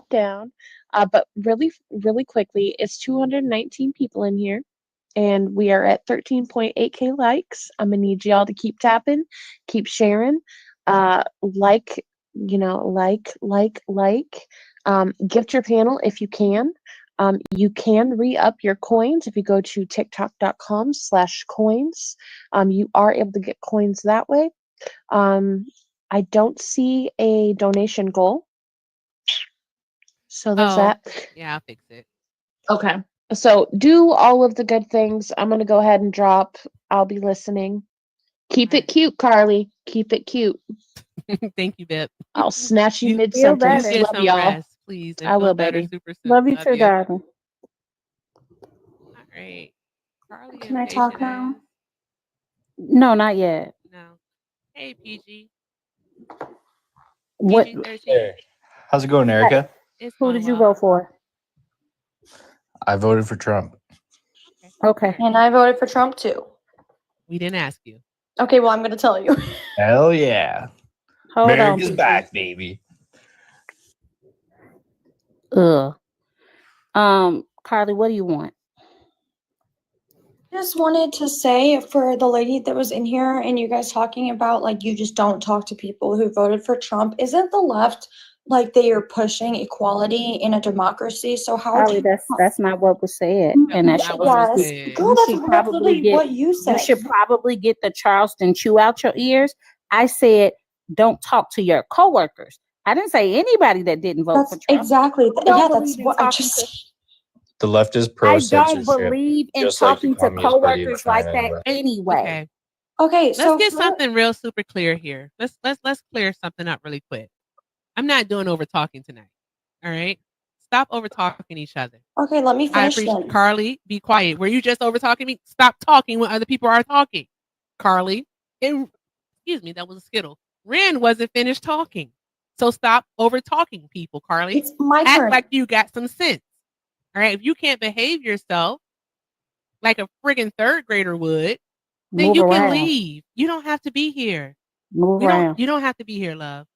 down. But really, really quickly, it's 219 people in here, and we are at 13.8K likes. I'm gonna need y'all to keep tapping, keep sharing, like, like. Gift your panel if you can. You can re-up your coins if you go to tiktok.com/coins. You are able to get coins that way. I don't see a donation goal. So there's that. Yeah, I'll fix it. Okay. So do all of the good things. I'm going to go ahead and drop. I'll be listening. Keep it cute, Carly. Keep it cute. Thank you, Bip. I'll snatch you You mid feel sentence. better. get Love some y'all. rest, please, and I feel will, better baby. super soon. Love you too, darling. All right. Carly Can and I talk patient now? ass. No, not yet. No. Hey, PG. What? PG-13. Hey, how's it going, Erica? It's Who going did you well. vote for? I voted for Trump. Okay. And I voted for Trump too. We didn't ask you. Okay, well, I'm going to tell you. Hell yeah. Hold America's on. back, baby. Ugh. Carly, what do you want? Just wanted to say for the lady that was in here and you guys talking about like you just don't talk to people who voted for Trump. Isn't the left like they are pushing equality in a democracy? So how do Carly, you that's not what was said. That And was that not should what was Yes. said. Girl, you that's should probably literally get what you you said. should probably get the Charleston chew out your ears. I said don't talk to your coworkers. I didn't say anybody that didn't vote That's for Trump. exactly. I don't Yeah, believe that's in what I talking just to said. The left is pro I don't censorship, believe in just like the talking to Communist Party of coworkers like China. that anyway. Okay. Okay, Let's so get for, something real super clear here. Let's clear something up really quick. I'm not doing over talking tonight. All right. Stop over talking each other. okay, let me I finish appreciate then. Carly. Be quiet. Were you just over talking me? Stop talking when other people are talking. Carly. Excuse me, that was a skittle. Ren wasn't finished talking. So stop over talking people, Carly. It's my Act turn. like you got some sense. All right. If you can't behave yourself like a friggin' third grader would, then Move you can around. leave. You don't have to be here. Move around. You don't have to be here, love.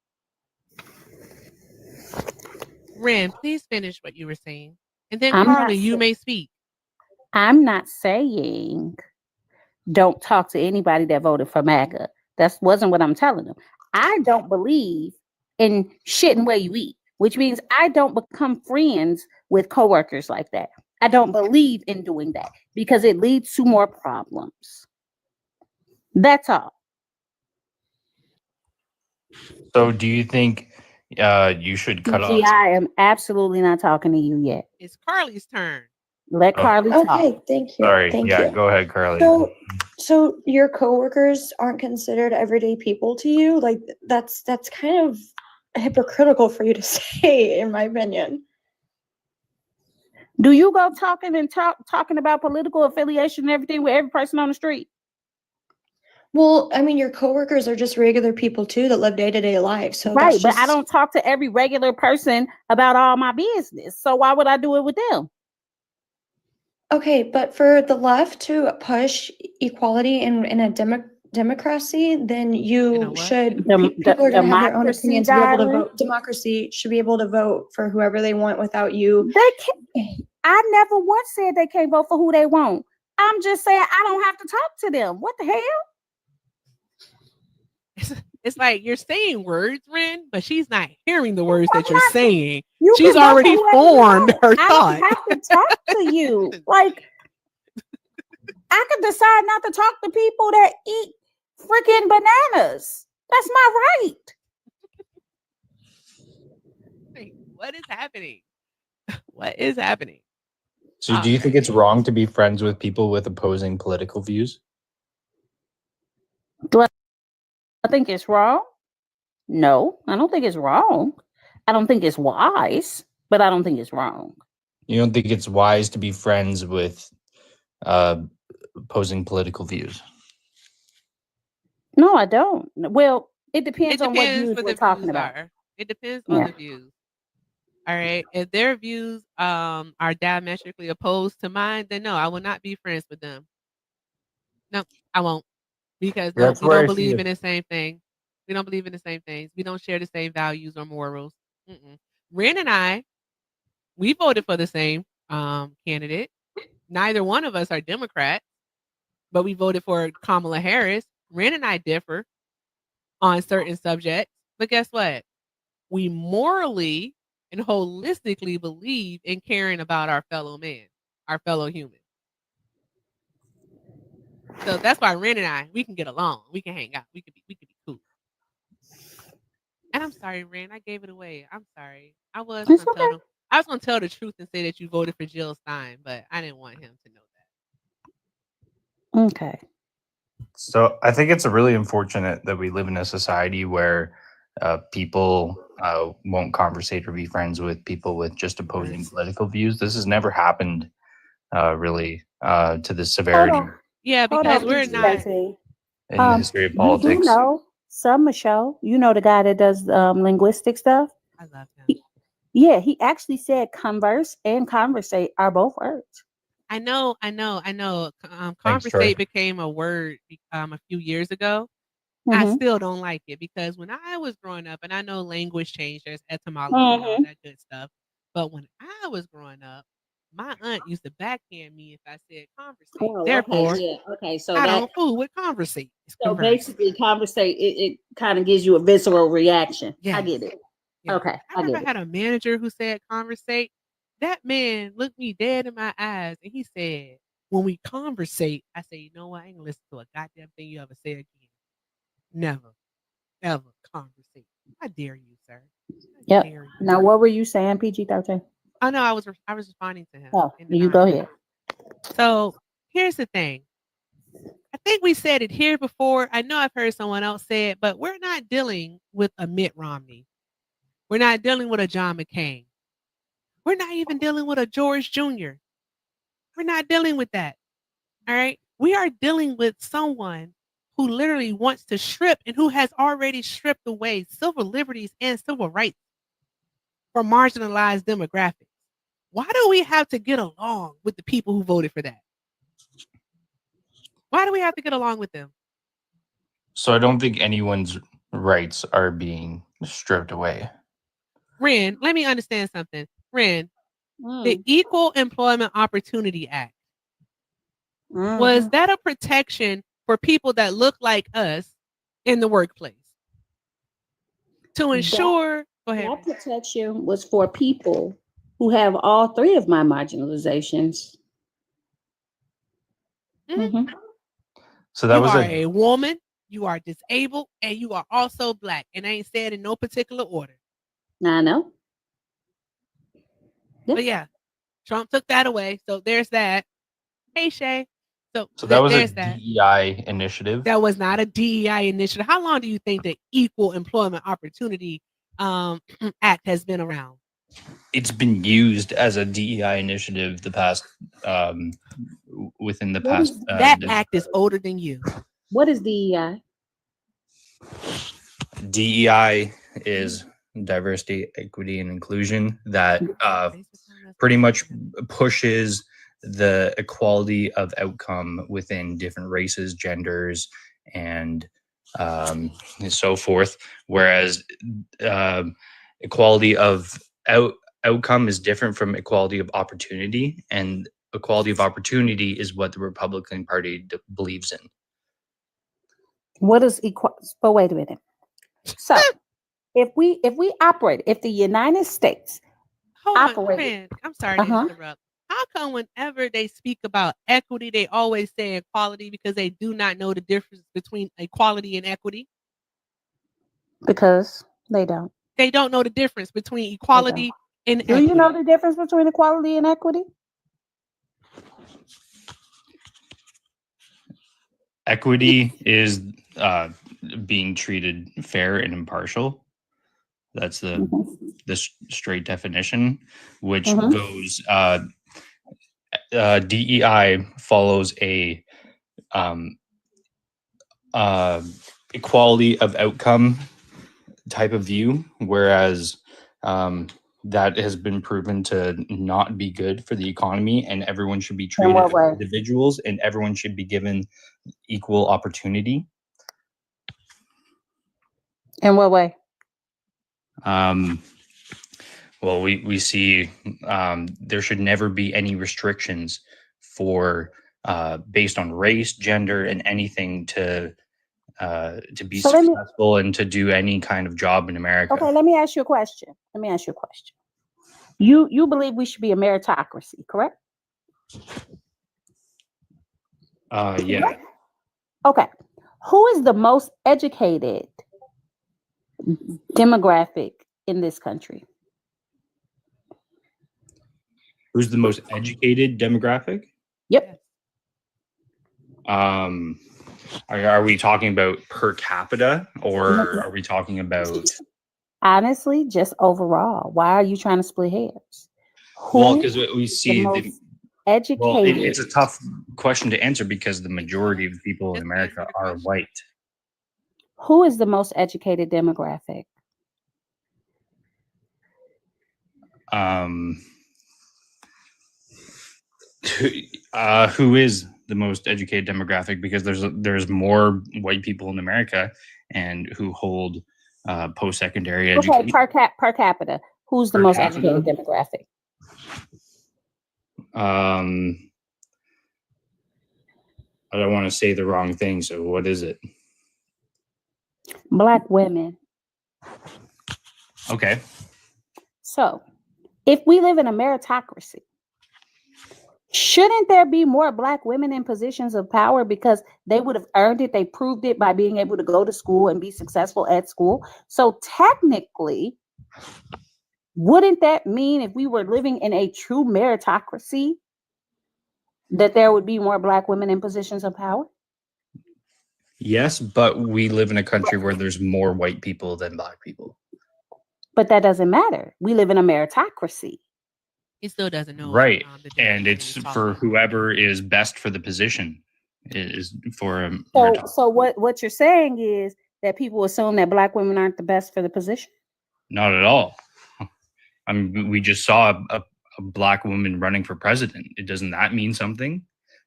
Ren, please finish what you were saying. And then I'm not Carly, you sa- may speak. I'm not saying don't talk to anybody that voted for MAGA. That wasn't what I'm telling them. I don't believe in shitting where you eat, which means I don't become friends with coworkers like that. I don't believe in doing that because it leads to more problems. That's all. So, do you think you should cut PG, off? I am absolutely not talking to you yet. It's Carly's turn. Let Oh, Carly talk. Okay, thank you. sorry. Thank Yeah, you. go ahead, Carly. So your coworkers aren't considered everyday people to you? Like that's kind of hypocritical for you to say, in my opinion. Do you go talking about political affiliation and everything with every person on the street? Well, I mean, your coworkers are just regular people too that live day-to-day life. So Right, that's but I just don't talk to every regular person about all my business. So why would I do it with them? okay. But for the left to push equality in a democracy, then You know you what? should. Dem- People are going to have their own democracy, opinions. Be able to darling. vote. Democracy should be able to vote for whoever they want without you. They can't. I never once said they can't vote for who they want. I'm just saying I don't have to talk to them. What the hell? It's like you're saying words, Ren, but she's not hearing the words that you're not- saying. You She's can vote for already whoever you formed want. her I thought. don't have to talk to you. Like I could decide not to talk to people that eat freaking bananas. That's my right. Like, what is happening? What is happening? So, do you think it's wrong to be friends with people with opposing political views? Do I think it's wrong? No, I don't think it's wrong. I don't think it's wise, but I don't think it's wrong. You don't think it's wise to be friends with opposing political views? No, I don't. Well, it depends on what depends views what we're the talking views about. are. It depends on Yeah. the views. All right. If their views are diametrically opposed to mine, then no, I will not be friends with them. No, I won't. Because no, That's we where don't I see believe it. in the same thing. We don't believe in the same things. We don't share the same values or morals. Mm-mm. Ren and I We voted for the same candidate. Neither one of us are Democrats, but we voted for Kamala Harris. Ren and I differ on certain subjects, but guess what? We morally and holistically believe in caring about our fellow man, our fellow human. So that's why Ren and I, we can get along. We can hang out. We could be cool. And I'm sorry, Ren, I gave it away. I'm sorry. It's okay. I was gonna tell the truth and say that you voted for Jill Stein, but I didn't want him to know that. Okay. So I think it's really unfortunate that we live in a society where people won't conversate or be friends with people with just opposing political views. This has never happened really to this severity Yeah, Hold because on, we're PG not. 13. in the history of You do politics. know some Michelle. You know the guy that does linguistic stuff. I love him. Yeah, he actually said converse and conversate are both words. I know. Thanks, Troy. Conversate became a word a few years ago. I Mm-hmm. still don't like it because when I was growing up, and I know language changed, there's etymology and all Mm-hmm. that good stuff. But when I was growing up, my aunt used to backhand me if I said conversate. Oh, okay, Therefore, yeah, okay. So I that don't fool with conversate. It's so converse. basically, conversate it kind of gives you a visceral reaction. I Yes. get it. Yes. Okay, I I remember get I it. had a manager who said conversate. That man looked me dead in my eyes and he said, when we conversate, I say, you know what? I ain't gonna listen to a goddamn thing you ever say again. Never, ever conversate. I dare you, sir. I Yep. dare you. Now, what were you saying, PG-13? Oh no, I was responding to him Oh, in you go denial. ahead. So here's the thing. I think we said it here before. I know I've heard someone else say it, but we're not dealing with a Mitt Romney. We're not dealing with a John McCain. We're not even dealing with a George Jr. We're not dealing with that. All right. We are dealing with someone who literally wants to strip and who has already stripped away civil liberties and civil rights for marginalized demographics. Why do we have to get along with the people who voted for that? Why do we have to get along with them? So I don't think anyone's rights are being stripped away. Ren, let me understand something. Ren, the Mm. Equal Employment Opportunity Act, was Mhm. that a protection for people that look like us in the workplace? To That ensure, go ahead, that Ren. protection was for people who have all three of my marginalizations. Mhm. Hmm. So that You was are a a woman, you are disabled, and you are also black. And I ain't said in no particular order. I know. Yeah. But yeah, Trump took that away. So there's that. Hey, Shay. So that was a there's that. DEI initiative. That was not a DEI initiative. How long do you think the Equal Employment Opportunity Act has been around? It's been used as a DEI initiative the past within the What past is That act is older than you. what is DEI? DEI is diversity, equity, and inclusion that Thanks for telling us pretty about much it. pushes the equality of outcome within different races, genders, and so forth. Whereas equality of outcome is different from equality of opportunity, and equality of opportunity is what the Republican Party believes in. What is equal? But wait a minute. So if the United States Hold on, operated, Fran. I'm sorry to uh-huh, interrupt. How come whenever they speak about equity, they always say equality because they do not know the difference between equality and equity? because they don't. They don't know the difference between They don't. equality and Do you know equity. the difference between equality and equity? Equity is being treated fair and impartial. That's Mm-hmm. the straight definition, which Mm-hmm. goes DEI follows a um, equality of outcome type of view, whereas that has been proven to not be good for the economy, and everyone should be In treated what as way? individuals, and everyone should be given equal opportunity. In what way? Um, Well, we see there should never be any restrictions for based on race, gender, and anything to be So let me successful and to do any kind of job in America. okay, let me ask you a question. You believe we should be a meritocracy, correct? Yeah. Okay. Who is the most educated demographic in this country? Who's the most educated demographic? Yep. Are we talking about per capita or are we talking about? Honestly, just overall. Why are you trying to split hairs? Well, Who because we see most well, educated? it's a tough question to answer because the majority of people in Just America answer the are question. white. Who is the most educated demographic? Who is the most educated demographic? Because there's more white people in America and who hold post-secondary education. Okay, per capita. Who's the Per most capita? educated demographic? I don't want to say the wrong thing, so what is it? Black women. Okay. So, if we live in a meritocracy, shouldn't there be more Black women in positions of power because they would have earned it? They proved it by being able to go to school and be successful at school. So, technically, wouldn't that mean if we were living in a true meritocracy that there would be more Black women in positions of power? Yes, but we live in a country where there's more white people than black people. But that doesn't matter. We live in a meritocracy. He still doesn't know. Right. The And definition it's he's talking for about. whoever is best for the position is for a So what you're saying is that people assume that Black women aren't the best for the position? Not at all. I mean, we just saw a black woman running for president. Doesn't that mean something?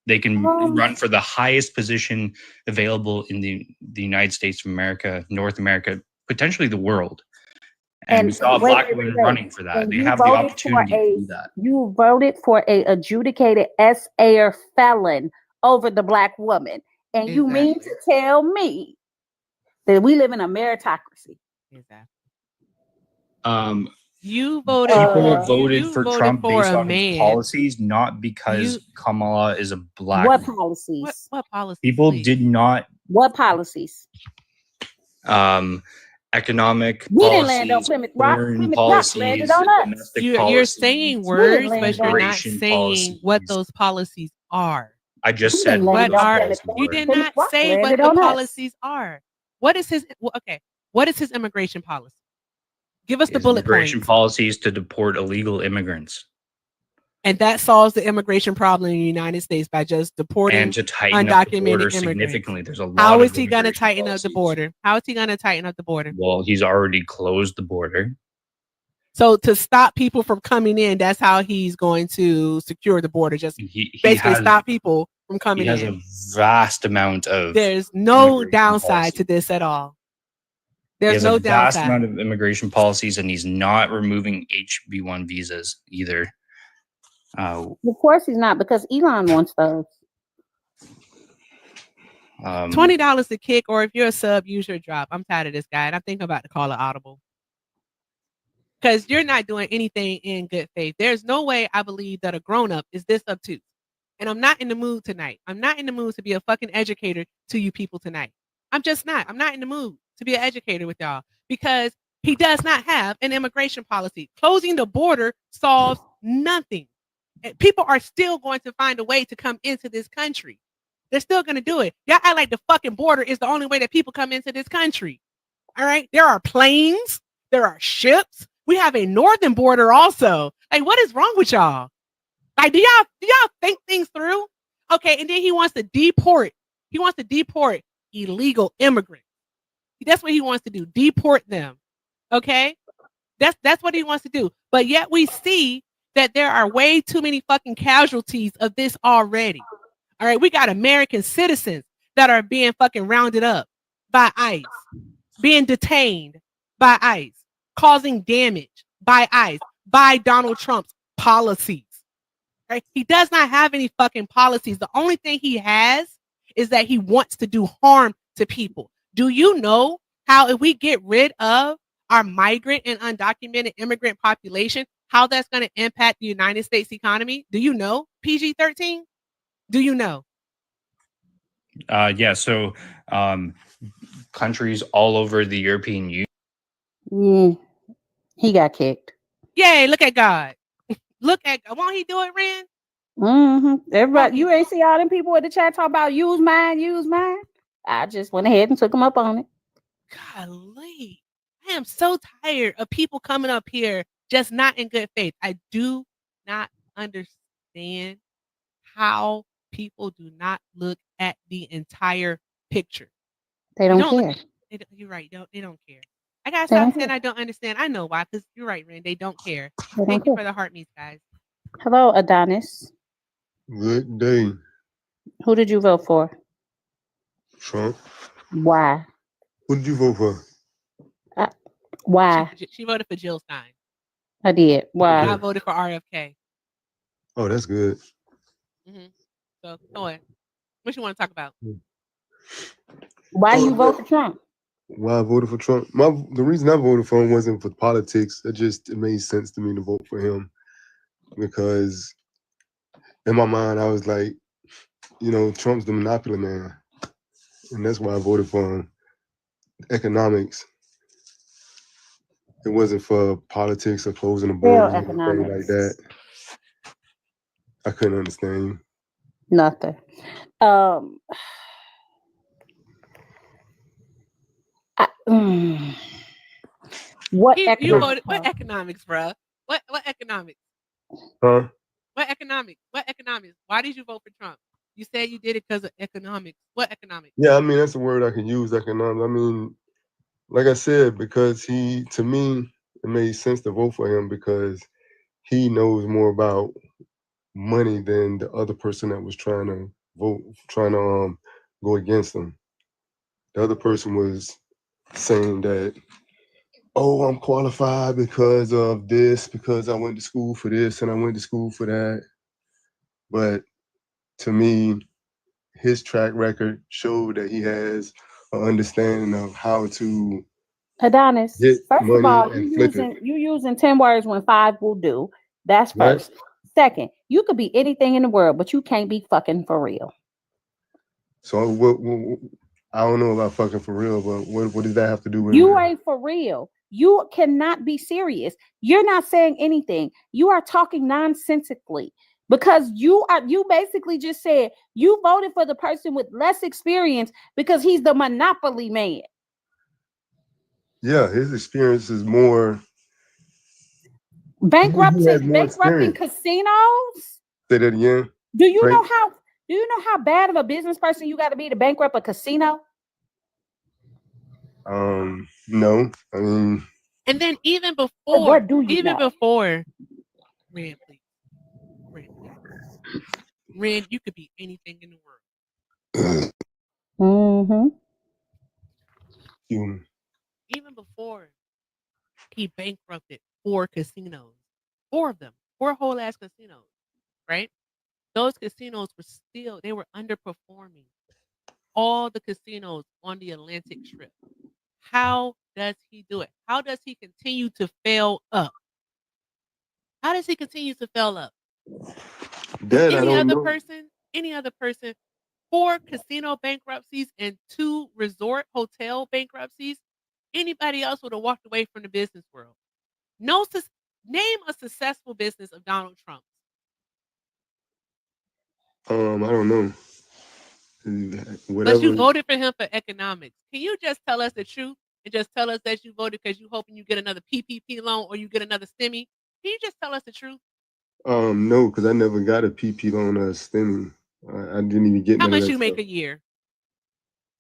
They can run for the highest position available in the United States of America, North America, potentially the world. And we saw a black woman running for that. And they you have the voted opportunity for to do that. You voted for a adjudicated SA felon over the Black woman. And you mean to tell me that we live in a meritocracy? Exactly. You voted. People for, voted you for voted Trump for based a on his man. policies, not because Kamala is a black. What policies? What policies? People did not. What policies? Economic We didn't policies, land on Plymouth Rock. foreign Plymouth Rock landed policies, on us. domestic You're policies, saying words, but you're not immigration saying what policies. those policies are. I just We said didn't what land those on policies Plymouth Rock. You were. did Plymouth not Rock say what landed the on us. policies are. What is his? Okay, what is his immigration policy? Give us the His bullet immigration points. policies to deport illegal immigrants. And that solves the immigration problem in the United States by just deporting and to tighten up the border undocumented immigrants. significantly. There's a lot. How of is he going to immigration tighten up the policies. border? How is he going to tighten up the border? Well, he's already closed the border. So to stop people from coming in, that's how he's going to secure the border. Just basically stop people from coming in. He has a vast amount of. There's no immigration downside policy. to this at all. He There's has no a vast downside. amount of immigration policies, and he's not removing HB1 visas either. Of course he's not, because Elon wants those. $20 a kick, or if you're a sub, use your drop. I'm tired of this guy, and I think I'm about to call it audible. Because you're not doing anything in good faith. There's no way I believe that a grown-up is this obtuse. And I'm not in the mood tonight. I'm not in the mood to be a fucking educator to you people tonight. I'm just not. I'm not in the mood to be an educator with y'all, because he does not have an immigration policy. Closing the border solves nothing. People are still going to find a way to come into this country. They're still going to do it. Y'all act like the fucking border is the only way that people come into this country. All right. There are planes. There are ships. We have a northern border also. Like, what is wrong with y'all? Like, do y'all think things through? Okay. And then he wants to deport. He wants to deport illegal immigrants. That's what he wants to do. Deport them. Okay. That's what he wants to do. But yet we see that there are way too many fucking casualties of this already. All right. We got American citizens that are being fucking rounded up by ICE, being detained by ICE, causing damage by ICE. by Donald Trump's policies. Right? He does not have any fucking policies. The only thing he has is that he wants to do harm to people. Do you know how if we get rid of our migrant and undocumented immigrant population, how that's going to impact the United States economy? Do you know? PG-13? Do you know? Yeah. So countries all over the European Union. He got kicked. Yay, look at God. Look at God. Won't he do it, Ren? Everybody, you ain't see all them people in the chat talk about use mine, use mine. I just went ahead and took them up on it. Golly. I am so tired of people coming up here just not in good faith. I do not understand how people do not look at the entire picture. They don't care. You're right. They don't care. I gotta stop saying I don't understand. I know why, because you're right, Ren. They don't care. Thank you for the heart meets, guys. Hello, Adonis. Good day. Who did you vote for? Trump. Why? Who did you vote for? Why? She voted for Jill Stein. I did. Why? I voted for RFK. Oh, that's good. So, go ahead. What you want to talk about? Why you vote for Trump? Why I voted for Trump? The reason I voted for him wasn't for politics. It made sense to me to vote for him because in my mind I was like, Trump's the monopoly man, and that's why I voted for him. Economics. It wasn't for politics or closing the borders or anything like that. I couldn't understand you. Nothing. What economics? What economics, bro? What economics? Huh? What economics? What economics? Why did you vote for Trump? You said you did it because of economics. What economics? Yeah, I mean that's a word I can use, economics. I mean, like I said, because to me, it made sense to vote for him because he knows more about money than the other person that was trying to go against him. The other person was saying that, oh, I'm qualified because of this, because I went to school for this and I went to school for that. But to me, his track record showed that he has an understanding of how to Adonis. get First money of all, and flip it. you using 10 words when 5 will do. That's first. Right? Second, you could be anything in the world, but you can't be fucking for real. So I don't know about fucking for real, but what does that have to do with you ain't for real? You cannot be serious. You're not saying anything. You are talking nonsensically because you basically just said you voted for the person with less experience because he's the monopoly man. Yeah, his experience is more bankrupting casinos. Say that again. Do you know how bad of a business person you got to be to bankrupt a casino? No. I mean, and then even before, Ren, please. Ren, you could be anything in the world. Even before he bankrupted 4 casinos, 4 of them, 4 whole ass casinos, right? Those casinos were underperforming all the casinos on the Atlantic Strip. How does he do it? How does he continue to fail up? How does he continue to fail up? Any other person, 4 casino bankruptcies and 2 resort hotel bankruptcies, anybody else would have walked away from the business world. Name a successful business of Donald Trump. I don't know. But you voted for him for economics. Can you just tell us the truth and just tell us that you voted because you hoping you get another PPP loan or you get another STEMI? Can you just tell us the truth? No, because I never got a PP loan or a STEMI. I didn't even get. How much you make a year?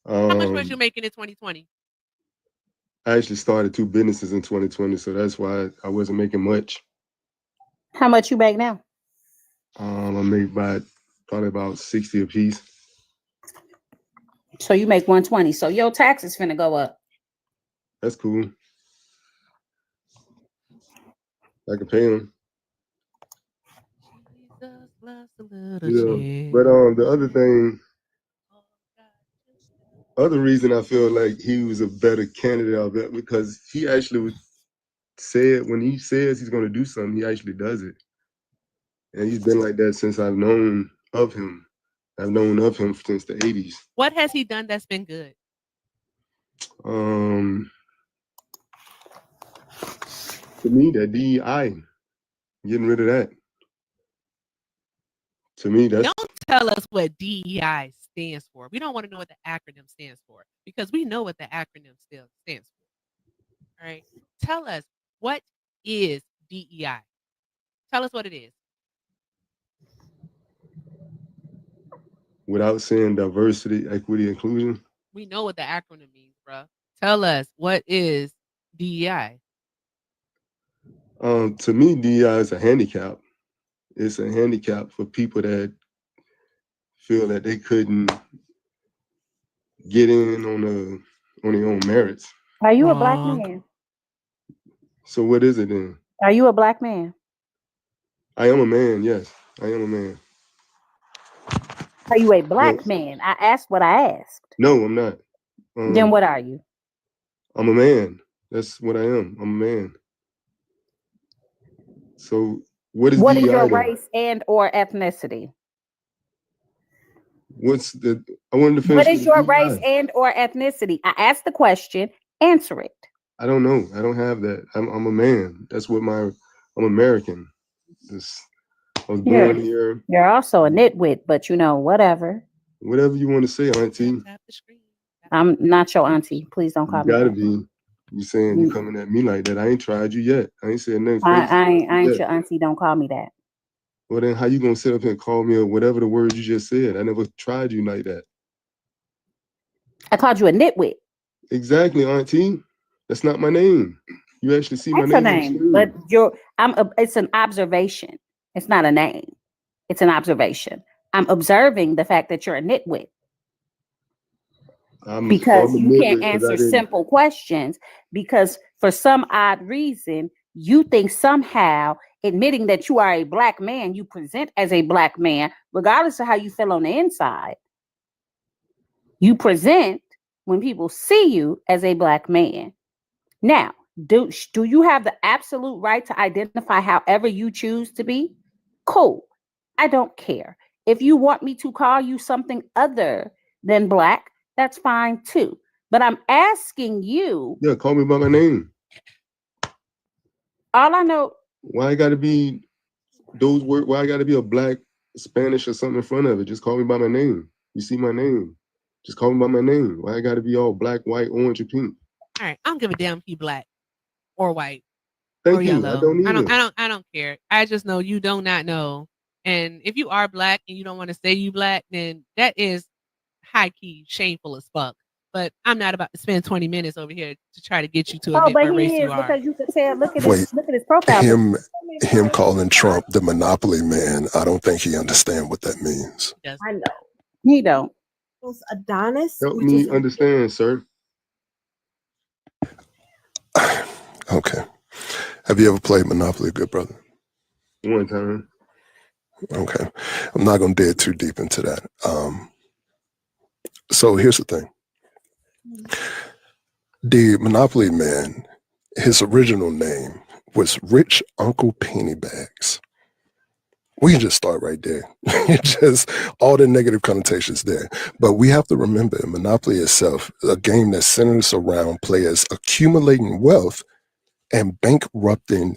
How much was you making in 2020? I actually started 2 businesses in 2020, so that's why I wasn't making much. How much you make now? I make probably about 60 a piece. So you make 120. So your tax is finna go up. That's cool. I can pay him. Jesus loves a little Yeah. shit. But the other reason I feel like he was a better candidate of it because he actually said when he says he's going to do something, he actually does it, and he's been like that since I've known of him. I've known of him since the '80s. What has he done that's been good? To me, that DEI, getting rid of that. To me, that's Don't tell us what DEI stands for. We don't want to know what the acronym stands for because we know what the acronym still stands for. All right. Tell us, what is DEI? Tell us what it is. without saying diversity, equity, inclusion. We know what the acronym means, bro. Tell us, what is DEI? To me, DEI is a handicap. It's a handicap for people that feel that they couldn't get in on their own merits. Are you a black Wrong. man? So what is it then? Are you a black man? I am a man. Yes, I am a man. Are you a black But man? I asked what I asked. no, I'm not. Then what are you? I'm a man. That's what I am. I'm a man. So what is What is DEI your then? race and or ethnicity? What's the? I wanted to finish. What is with your DEI. race and or ethnicity? I asked the question. Answer it. I don't know. I don't have that. I'm a man. That's what I'm American. I was born here. You're also a nitwit, but you know, whatever. Whatever you want to say, auntie. Tap the screen. I'm not your auntie. Please don't call You me gotta that. be. You saying you coming at me like that? I ain't tried you yet. I ain't said nothing crazy. I ain't yet. your auntie. Don't call me that. Well, then how you gonna sit up here and call me or whatever the word you just said? I never tried you like that. I called you a nitwit. Exactly, auntie. That's not my name. You actually see my That's your name. On the name, screen. but it's an observation. It's not a name. It's an observation. I'm observing the fact that you're a nitwit. Because you can't answer simple questions, because for some odd reason you think somehow admitting that you are a black man, you present as a black man regardless of how you feel on the inside. You present when people see you as a black man. Now, do you have the absolute right to identify however you choose to be? Cool. I don't care. If you want me to call you something other than black, that's fine too. But I'm asking you. Yeah, call me by my name. All I know. Why I gotta be those words? Why I gotta be a black, Spanish, or something in front of it? Just call me by my name. You see my name. Just call me by my name. Why I gotta be all black, white, orange, or pink? All right, I don't give a damn if you black or white Thank or you. yellow. I don't either. I don't care. I just know you do not know. And if you are black and you don't want to say you black, then that is high key shameful as fuck. But I'm not about to spend 20 minutes over here to try to get you to admit what race you are. Because you can tell. Look at his profile. Him calling Trump the monopoly man. I don't think he understands what that means. I know he don't. Adonis. Help me understand, sir. Okay. Have you ever played Monopoly, good brother? One time. Okay. I'm not going to dig too deep into that. So here's the thing. The Monopoly man, his original name was Rich Uncle Pennybags. We can just start right there. Just all the negative connotations there. But we have to remember Monopoly itself, a game that centers around players accumulating wealth and bankrupting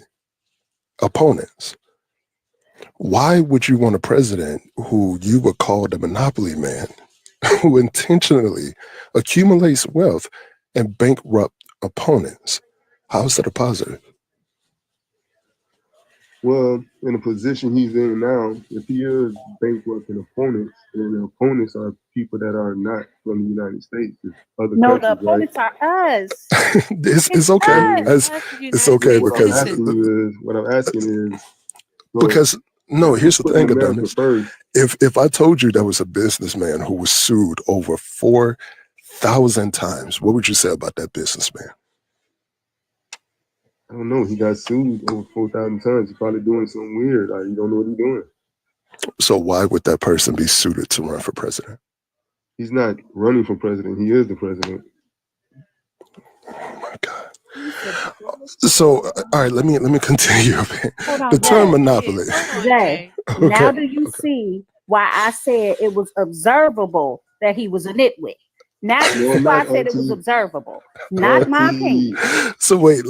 opponents. Why would you want a president who you would call the monopoly man, who intentionally accumulates wealth and bankrupt opponents? How is that a positive? Well, in the position he's in now, if he is bankrupting opponents, then the opponents are people that are not from the United States. Other countries, the opponents are us. It's okay. It's okay because what I'm asking is because no, here's the thing, Adonis. If I told you there was a businessman who was sued over 4,000 times, what would you say about that businessman? I don't know. He got sued over 4,000 times. He's probably doing something weird. Like, you don't know what he's doing. So why would that person be suited to run for president? He's not running for president. He is the president. Oh my God. So, all right, let me continue a bit. Hold on, The term Jay. monopoly. Hold on, Jay, Jay. now Okay. do you see why I said it was observable that he was a nitwit? Now you No, see I'm why I not, said it was Auntie. observable, not my Auntie. opinion. So wait,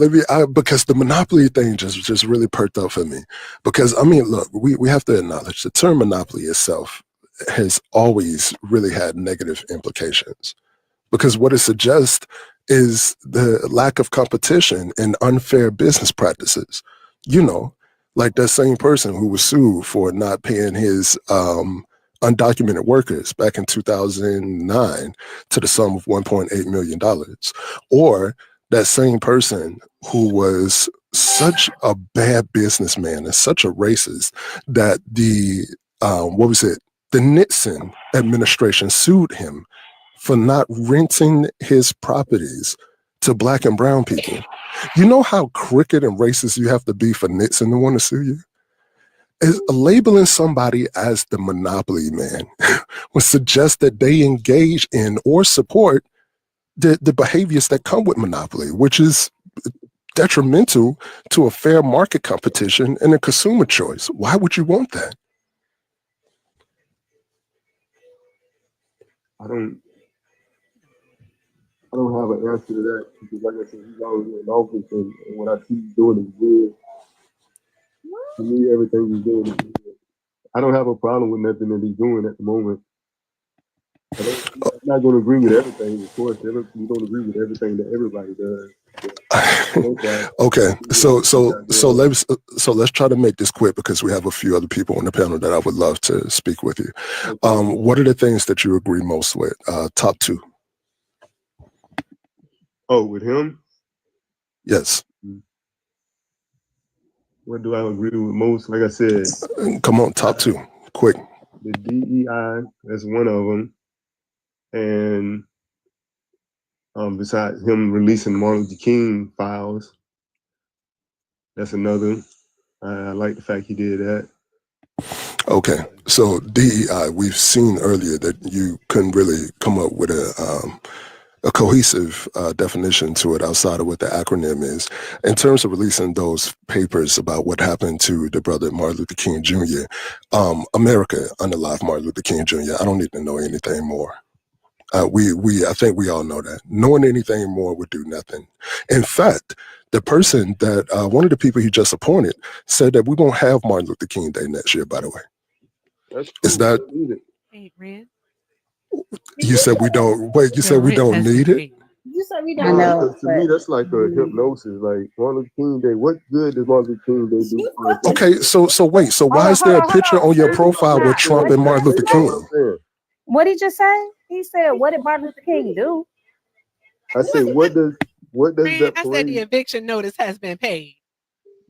because the monopoly thing just really perked up for me. Because I mean, look, we have to acknowledge the term monopoly itself has always really had negative implications. Because what it suggests is the lack of competition and unfair business practices. You know, like that same person who was sued for not paying his undocumented workers back in 2009 to the sum of $1.8 million. Or that same person who was such a bad businessman and such a racist that the Nixon administration sued him for not renting his properties to black and brown people. You know how crooked and racist you have to be for Nixon to want to sue you? Is labeling somebody as the monopoly man would suggest that they engage in or support the behaviors that come with monopoly, which is detrimental to a fair market competition and a consumer choice. Why would you want that? I don't have an answer to that because, like I said, he's always in office, and what I see he's doing is good. To me, everything he's doing is good. I don't have a problem with nothing that he's doing at the moment. I'm not going to agree with everything, of course. We don't agree with everything that everybody does. Okay, so let's try to make this quick because we have a few other people on the panel that I would love to speak with you. What are the things that you agree most with? Top two. Oh, with him? Yes. What do I agree with most? Like I said, come on, top two, quick. The DEI, that's one of them, and besides him releasing Martin Luther King files, that's another. I like the fact he did that. Okay, so DEI, we've seen earlier that you couldn't really come up with a cohesive definition to it outside of what the acronym is. In terms of releasing those papers about what happened to the brother Martin Luther King Jr., America unalived Martin Luther King Jr. I don't need to know anything more. I think we all know that. Knowing anything more would do nothing. In fact, the person that one of the people he just appointed said that we won't have Martin Luther King Day next year. By the way, that's is that? Hey, Ren. You said we don't. Wait, you said we don't need it. You said we I don't know. know. To me, that's like a hypnosis. Like Martin Luther King Day. What good does Martin Luther King Day do for us? Okay, so wait. So why is there a picture on your profile with Trump and Martin Luther King? What did you say? He said, "What did Martin Luther King do?" I said, what does Ren, that I said the eviction notice has been paid.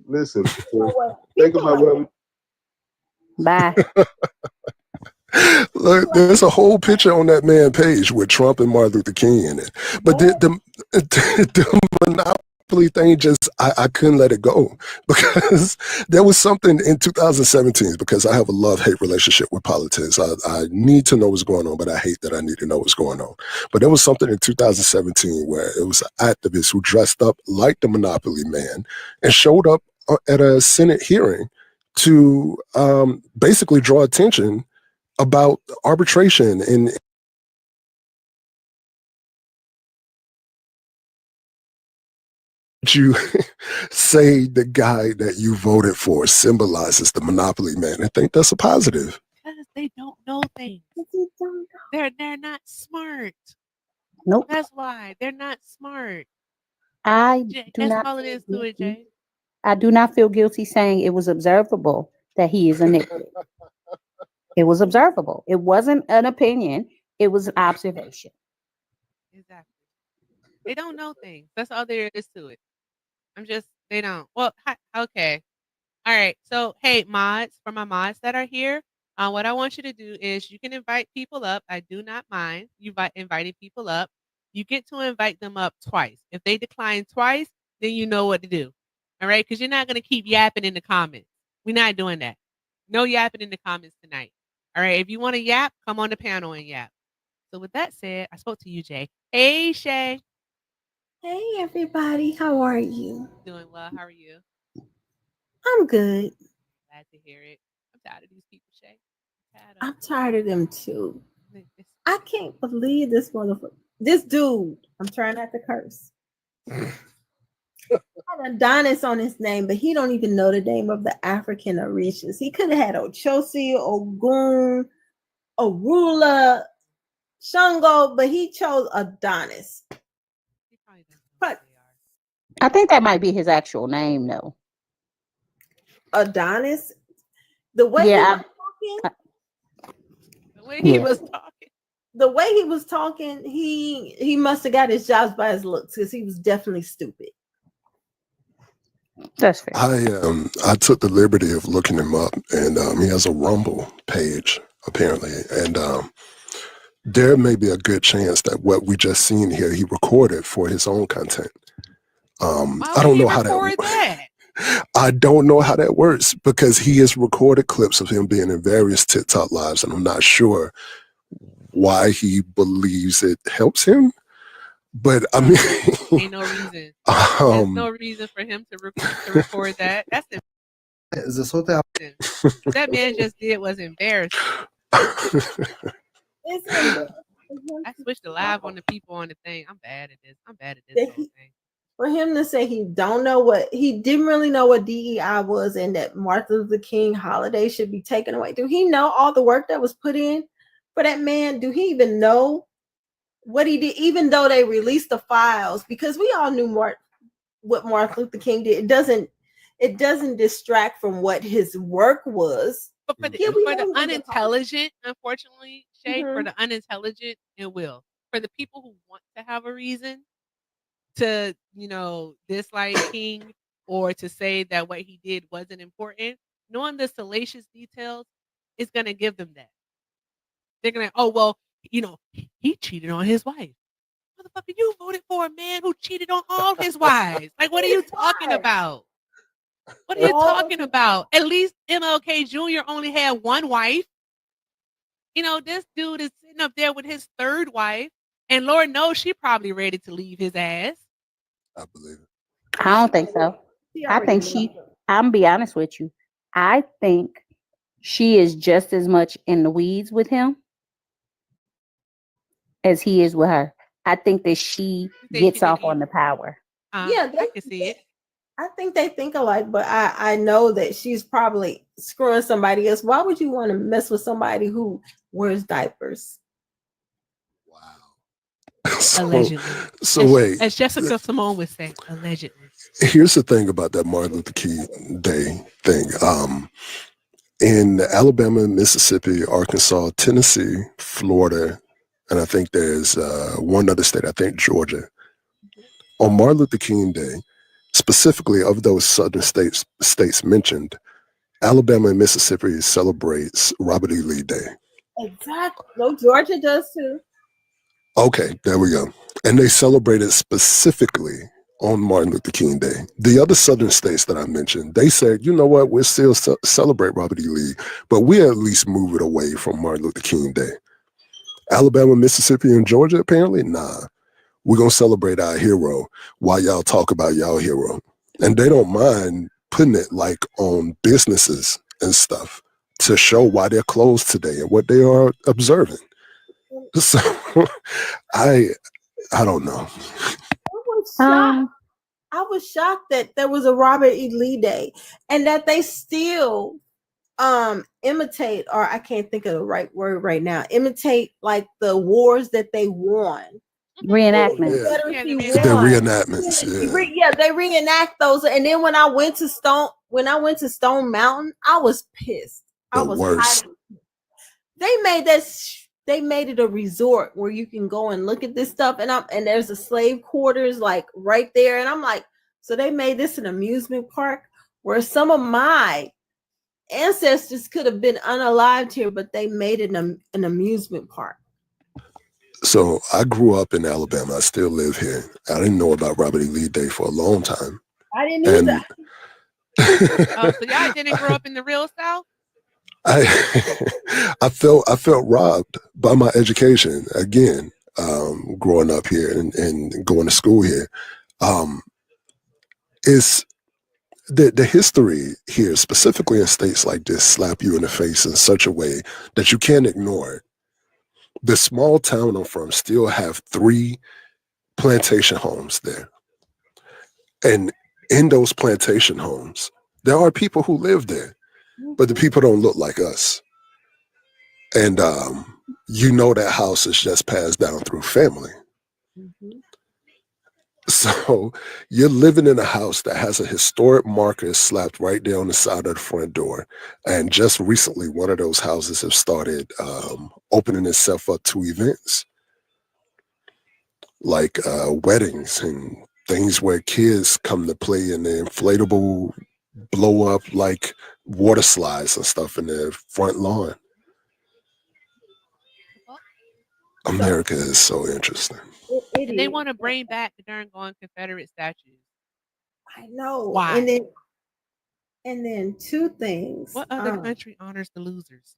Listen, think about what I'm. Bye. Look, there's a whole picture on that man page with Trump and Martin Luther King in it. But the monopoly thing I couldn't let it go because there was something in 2017 because I have a love-hate relationship with politics. I need to know what's going on, but I hate that I need to know what's going on. But there was something in 2017 where it was an activist who dressed up like the monopoly man and showed up at a Senate hearing to basically draw attention about arbitration and you say the guy that you voted for symbolizes the monopoly man. I think that's a positive. Because they don't know things. They're not smart. Nope. That's why they're not smart. I Jay, do that's not. all it is to it, Jay. I do not feel guilty saying it was observable that he is a nitwit. It was observable. It wasn't an opinion. It was an observation. Exactly. They don't know things. That's all there is to it. They don't. Well, okay. All right. So, hey, mods, for my mods that are here, what I want you to do is you can invite people up. I do not mind you inviting people up. You get to invite them up twice. If they decline twice, then you know what to do. All right, because you're not gonna keep yapping in the comments. We're not doing that. No yapping in the comments tonight. All right, if you want to yap, come on the panel and yap. So with that said, I spoke to you, Jay. Hey, Shay. Hey everybody, how are you? Doing well. How are you? I'm good. Glad to hear it. I'm tired of these people, Shay. I'm tired of them too. them. I can't believe this motherfucker. This dude, I'm trying not to curse. Had Adonis on his name, but he don't even know the name of the African Orishas. He could have had Ochosi, Ogun, Orula, Shango, but he chose Adonis. He probably doesn't know who But they are. I think that might be his actual name, though. Adonis, the way he Yeah, was talking, The way he Yeah. was talking. he must have got his jobs by his looks because he was definitely stupid. That's fair. I took the liberty of looking him up, and he has a Rumble page apparently, and there may be a good chance that what we just seen here he recorded for his own content. Why I don't would he know how record that. that? I don't know how that works because he has recorded clips of him being in various TikTok lives, and I'm not sure why he believes it helps him. But I mean, Ain't no reason. There's no reason for him to record that. That's embarrassing. What that man just did was embarrassing. It's embarrassing I switched to live on the people on the thing. I'm bad at this. I'm bad at this that whole he- thing. for him to say he didn't really know what DEI was and that Martin Luther King holiday should be taken away. Do he know all the work that was put in for that man? Do he even know what he did? Even though they released the files, because we all knew what Martin Luther King did. It doesn't distract from what his work was. But for the, Yeah, we for know the he was a unintelligent, unfortunately, Shay, for Mhm. the unintelligent, it will. For the people who want to have a reason to, dislike King or to say that what he did wasn't important, knowing the salacious details is going to give them that. They're going to, oh, well, he cheated on his wife. Motherfucker, you voted for a man who cheated on all his wives. Like, what are you talking about? What are you talking about? At least MLK Jr. only had one wife. This dude is sitting up there with his third wife, and Lord knows she probably ready to leave his ass. I believe it. I don't think so. I think I'm be honest with you. I think she is just as much in the weeds with him as he is with her. I think that she gets off on the power. Yeah, I can see it. I think they think alike, but I know that she's probably screwing somebody else. Why would you want to mess with somebody who wears diapers? Allegedly. Wait. As Jessica Simone would say, allegedly. Here's the thing about that Martin Luther King Day thing. In Alabama, Mississippi, Arkansas, Tennessee, Florida, and I think there's one other state, I think Georgia. On Martin Luther King Day, specifically of those southern states mentioned, Alabama and Mississippi celebrates Robert E. Lee Day. Exactly. No, Georgia does too. Okay, there we go. And they celebrate it specifically on Martin Luther King Day. The other southern states that I mentioned, they said, you know what, we'll still celebrate Robert E. Lee, but we at least move it away from Martin Luther King Day. Alabama, Mississippi, and Georgia, apparently, nah. We're going to celebrate our hero while y'all talk about y'all hero. And they don't mind putting it like on businesses and stuff to show why they're closed today and what they are observing. So I don't know. I was shocked that there was a Robert E. Lee Day and that they still imitate, or I can't think of the right word right now, imitate like the wars that they won. Reenactments. The reenactments. Yeah, they reenact those. And then when I went to Stone Mountain, I was pissed. I was worst. They made it a resort where you can go and look at this stuff, and there's a slave quarters like right there, and I'm like, so they made this an amusement park where some of my ancestors could have been unalived here, but they made it an amusement park. So I grew up in Alabama. I still live here. I didn't know about Robert E. Lee Day for a long time. I didn't And either. Oh, so y'all didn't grow up in the real South? I I felt robbed by my education again, growing up here and going to school here. Um, it's the history here, specifically in states like this, slap you in the face in such a way that you can't ignore it. The small town I'm from still have 3 plantation homes there. And in those plantation homes, there are people who live there, but the people don't look like us. And that house is just passed down through family. Mhm. So you're living in a house that has a historic marker slapped right there on the side of the front door. And just recently, one of those houses have started opening itself up to events like weddings and things where kids come to play in the inflatable blow up like water slides and stuff in the front lawn. Well, America is so interesting. It and they is. want to bring back the darn gone Confederate statues. I know. Why? And then 2 things. What other country honors the losers?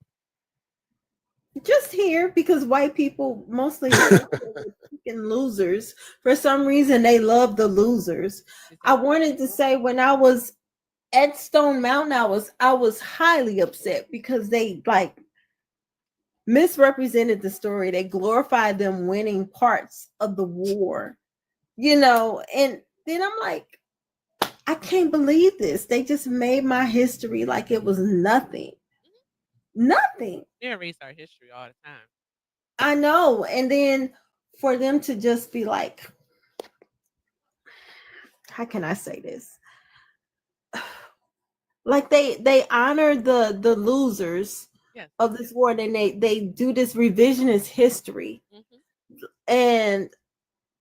Just here because white people mostly freaking losers. For some reason, they love the losers. I wanted to say when I was at Stone Mountain, I was highly upset because they like misrepresented the story. They glorified them winning parts of the war, and then I'm like, I can't believe this. They just made my history like it was nothing. Nothing. They erase our history all the time. I know. And then for them to just be like, how can I say this? Like they honor the losers Yes. of this war, and they do this revisionist history. Mhm. And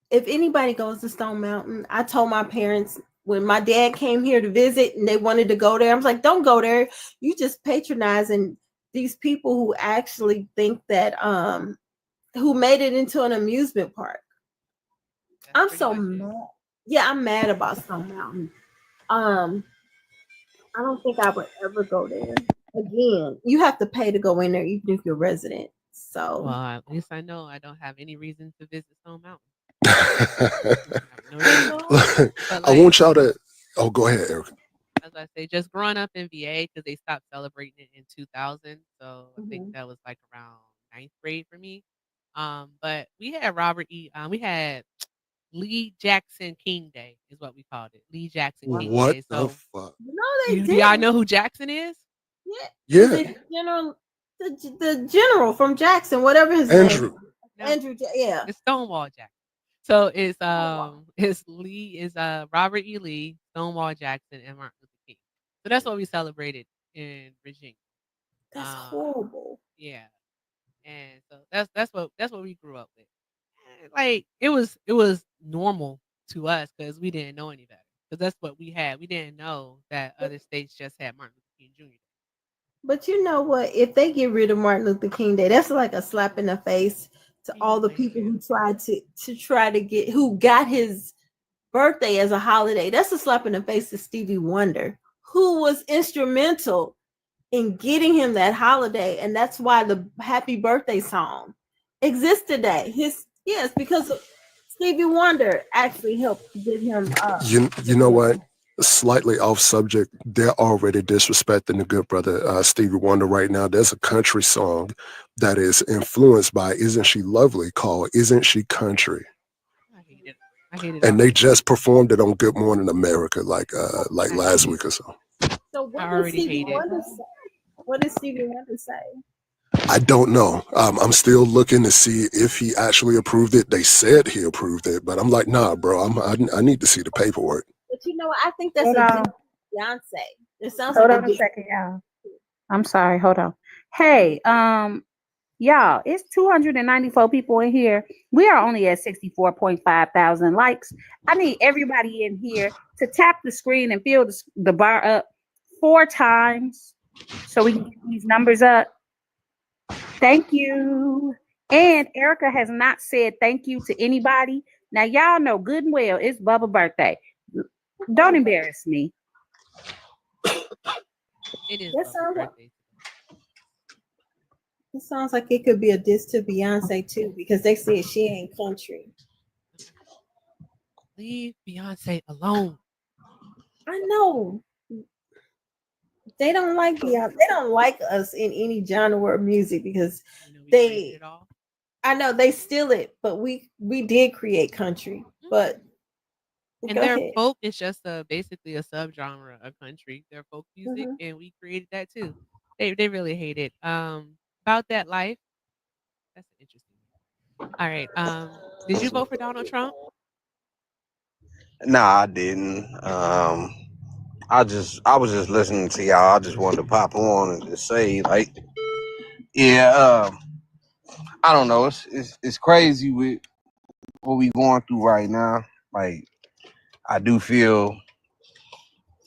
if anybody goes to Stone Mountain, I told my parents when my dad came here to visit and they wanted to go there, I was like, don't go there. You just patronizing these people who actually think that who made it into an amusement park. That's I'm pretty so much it. mad. Yeah, I'm mad about Stone Mountain. I don't think I would ever go there again. You have to pay to go in there, even if you're resident. So Well, at least I know I don't have any reason to visit Stone Mountain. I I have no reason. But like, want y'all to. Oh, go ahead, Eric. as I say, just growing up in VA because they stopped celebrating it in 2000. So I think Mhm. that was like around ninth grade for me. But we had Robert E. We had Lee Jackson King Day is what we called it. Lee Jackson King What Day. the So fuck? No, they do y'all didn't. know who Jackson is? Yeah. Is Yeah, it General the general from Jackson, whatever his name? Andrew. No, Andrew yeah. it's Stonewall Jackson. So it's Lee is Robert E. Lee, Stonewall Jackson, and Martin Luther King. So that's what we celebrated in Virginia. That's Um, horrible. yeah, and so that's what we grew up with. Like it was normal to us because we didn't know any better. Because that's what we had. We didn't know that other states just had Martin Luther King Jr. But you know what? If they get rid of Martin Luther King Day, that's like a slap in the face to Ain't all no the way in people hell. who tried to try to get who got his birthday as a holiday. That's a slap in the face to Stevie Wonder, who was instrumental in getting him that holiday, and that's why the Happy Birthday song exists today. Yes, because Stevie Wonder actually helped get him. You know what? Slightly off subject. They're already disrespecting the good brother Stevie Wonder right now. There's a country song that is influenced by "Isn't She Lovely" called "Isn't She Country," I hate it. I hate it and they already. just performed it on Good Morning America like I last hate it. week or so. So I what did already Stevie hate it. Wonder say? What did Stevie Wonder say? I don't know. I'm still looking to see if he actually approved it. They said he approved it, but I'm like, nah, bro. I need to see the paperwork. But you know, I think that's Hold a on. different Beyonce. It sounds Hold like a on a different. second, y'all. I'm sorry. Hold on. Hey, y'all, it's 294 people in here. We are only at 64.5 thousand likes. I need everybody in here to tap the screen and fill the bar up 4 times so we can get these numbers up. Thank you. And Erica has not said thank you to anybody. Now, y'all know good and well it's Bubba's birthday. Don't embarrass me. It is That Bubba's sounds like birthday. it sounds like it could be a diss to Beyonce too, because they said she ain't country. Leave Beyonce alone. I know they don't like Beyonce. They don't like us in any genre of music because You know, we they. created it all. I know they steal it, but we did create country. But And go their ahead. folk is just basically a subgenre of country. Their folk music, Mhm. and we created that too. They really hate it. About that life. That's interesting. All right. Did you vote for Donald Trump? Nah, I didn't. I was just listening to y'all. I just wanted to pop on and just say, like, yeah, I don't know. It's crazy with what we going through right now. Like, I do feel,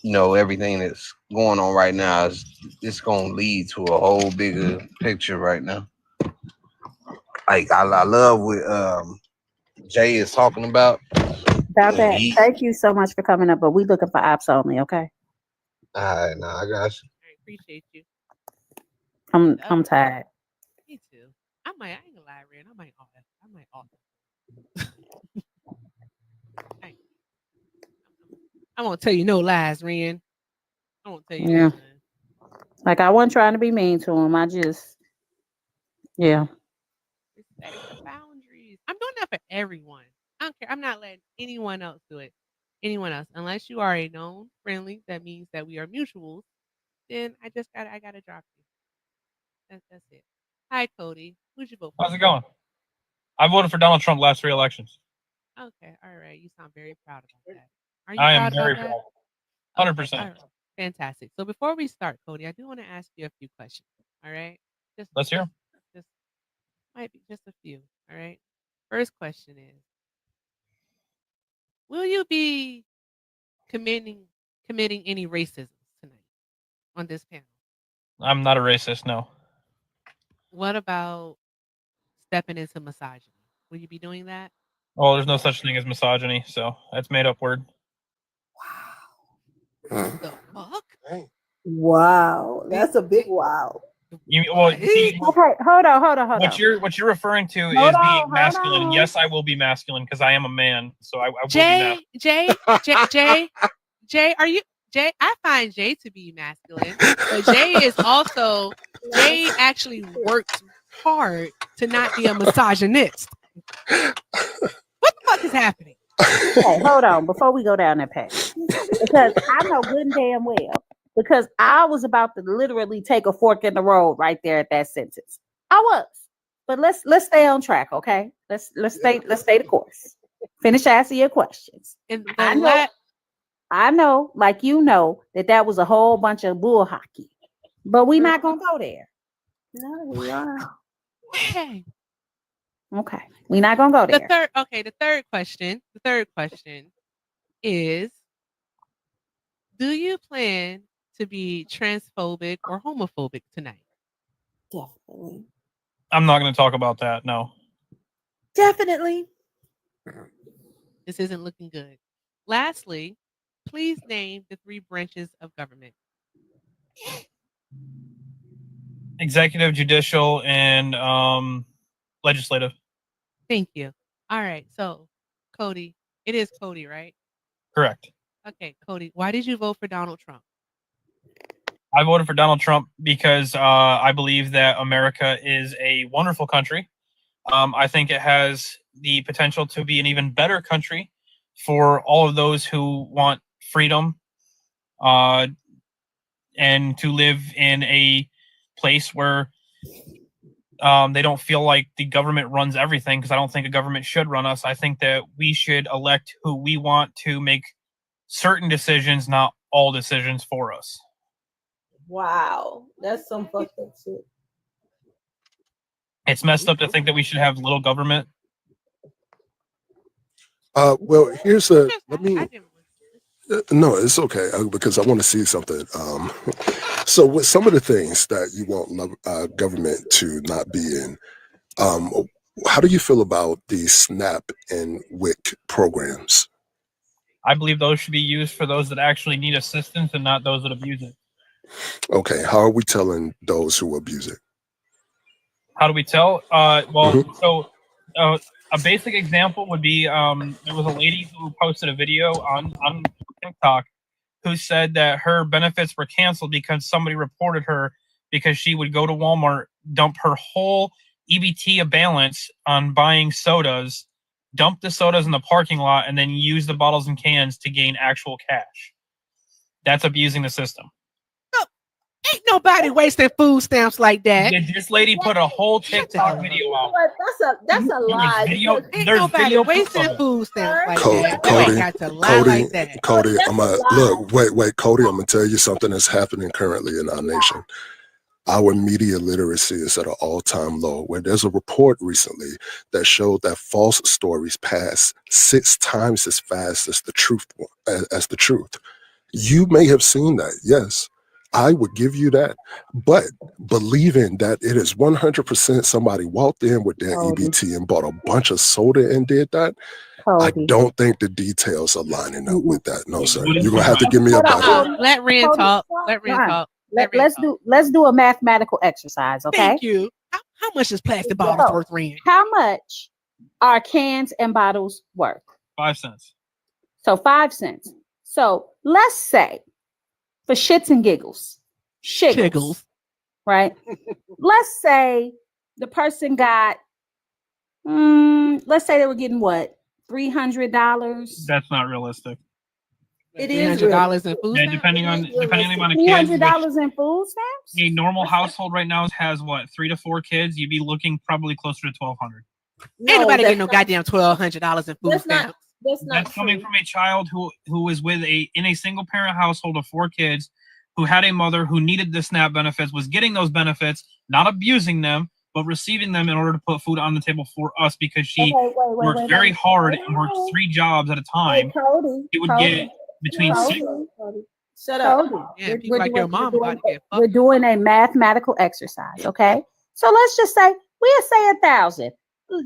everything that's going on right now is it's gonna lead to a whole bigger picture right now. Like, I love what Jay is talking about. About And that. Thank you so much for coming up, but we looking for ops only, okay? all right, nah, I got you. I appreciate you. I'm tired. Me too. I ain't gonna lie, Ren. I might off. I, I won't tell you no lies, Ren. I won't tell you Yeah. nothing. Like I wasn't trying to be mean to him. I just yeah. Respect the boundaries. I'm doing that for everyone. I don't care. I'm not letting anyone else do it. Anyone else, unless you are a known friendly, that means that we are mutuals. Then I gotta drop you. That's it. Hi, Cody. Who'd you vote for? How's it going? I voted for Donald Trump last 3 elections. Okay, all right. You sound very proud about that. Are you I am proud about very that? proud. Okay, 100%. all right. Fantastic. So before we start, Cody, I do want to ask you a few questions. All right. Let's hear 'em. Just might be just a few. All right. First question is: will you be committing any racism tonight on this panel? I'm not a racist, no. What about stepping into misogyny? Will you be doing that? Well, there's no such thing as misogyny, so that's made up word. The fuck? Wow, that's a big wow. See, Okay, hold on. what you're referring to Hold is on, being hold masculine. on. Yes, I will be masculine because I am a man, so I will be masculine. Jay, are you Jay? I find Jay to be masculine, but Jay actually works hard to not be a misogynist. What the fuck is happening? Okay, hold on before we go down that path. Because I know good and damn well. Because I was about to literally take a fork in the road right there at that sentence. I was. But let's stay on track, okay? Let's stay the course. Finish asking your questions. And I know, like you know, that was a whole bunch of bull hockey. But we're not gonna go there. No, we are. Okay. Okay. We're not gonna go there. The third question is: do you plan to be transphobic or homophobic tonight? Definitely. I'm not going to talk about that. No. Definitely. This isn't looking good. Lastly, please name the 3 branches of government. Executive, judicial, and legislative. Thank you. All right. So, Cody, it is Cody, right? Correct. Okay, Cody, why did you vote for Donald Trump? I voted for Donald Trump because I believe that America is a wonderful country. I think it has the potential to be an even better country for all of those who want freedom and to live in a place where they don't feel like the government runs everything, because I don't think a government should run us. I think that we should elect who we want to make certain decisions, not all decisions for us. Wow, that's some fucked up shit. It's messed up to think that we should have little government. Well, here's a let me. No, it's okay because I want to see something. So, with some of the things that you want government to not be in, how do you feel about the SNAP and WIC programs? I believe those should be used for those that actually need assistance and not those that abuse it. Okay, how are we telling those who abuse it? How do we tell? So a basic example would be there was a lady who posted a video on TikTok who said that her benefits were canceled because somebody reported her because she would go to Walmart, dump her whole EBT balance on buying sodas, dump the sodas in the parking lot, and then use the bottles and cans to gain actual cash. That's abusing the system. Ain't nobody wasting food stamps like that. This lady put a whole TikTok video out. That's a lie. Ain't nobody wasting food stamps like that. You Cody, ain't got to lie like that. Cody, I'm gonna look. Wait, Cody. I'm gonna tell you something that's happening currently in our nation. Our media literacy is at an all-time low. Where there's a report recently that showed that false stories pass 6 times as fast as the truth. As the truth, you may have seen that. Yes, I would give you that. But believing that it is 100% somebody walked in with their EBT and bought a bunch of soda and did that, I don't think the details are lining up with that. No, sir. You're gonna have to give me a better. Let Ren talk. Let Ren talk. Let's do a mathematical exercise, okay? Thank you. How much is plastic bottles worth, Ren? How much are cans and bottles worth? 5 cents. So 5 cents. So let's say, for shits and giggles, shiggles, right? Let's say the person got, let's say they were getting what, $300? That's not realistic. It is $300 in food Yeah, stamps? depending on the amount of kids. $300 in food stamps? A normal household right now has what, 3 to 4 kids. You'd be looking probably closer to $1,200. Ain't nobody getting no goddamn $1,200 in food stamps. That's coming from a child who is in a single parent household of 4 kids, who had a mother who needed the SNAP benefits, was getting those benefits, not abusing them, but receiving them in order to put food on the table for us because she worked very hard and worked 3 jobs at a time. She would get between 6. Shut up. Yeah, people like your mom about to get fucked. We're doing a mathematical exercise, okay? So let's just say we'll say 1,000,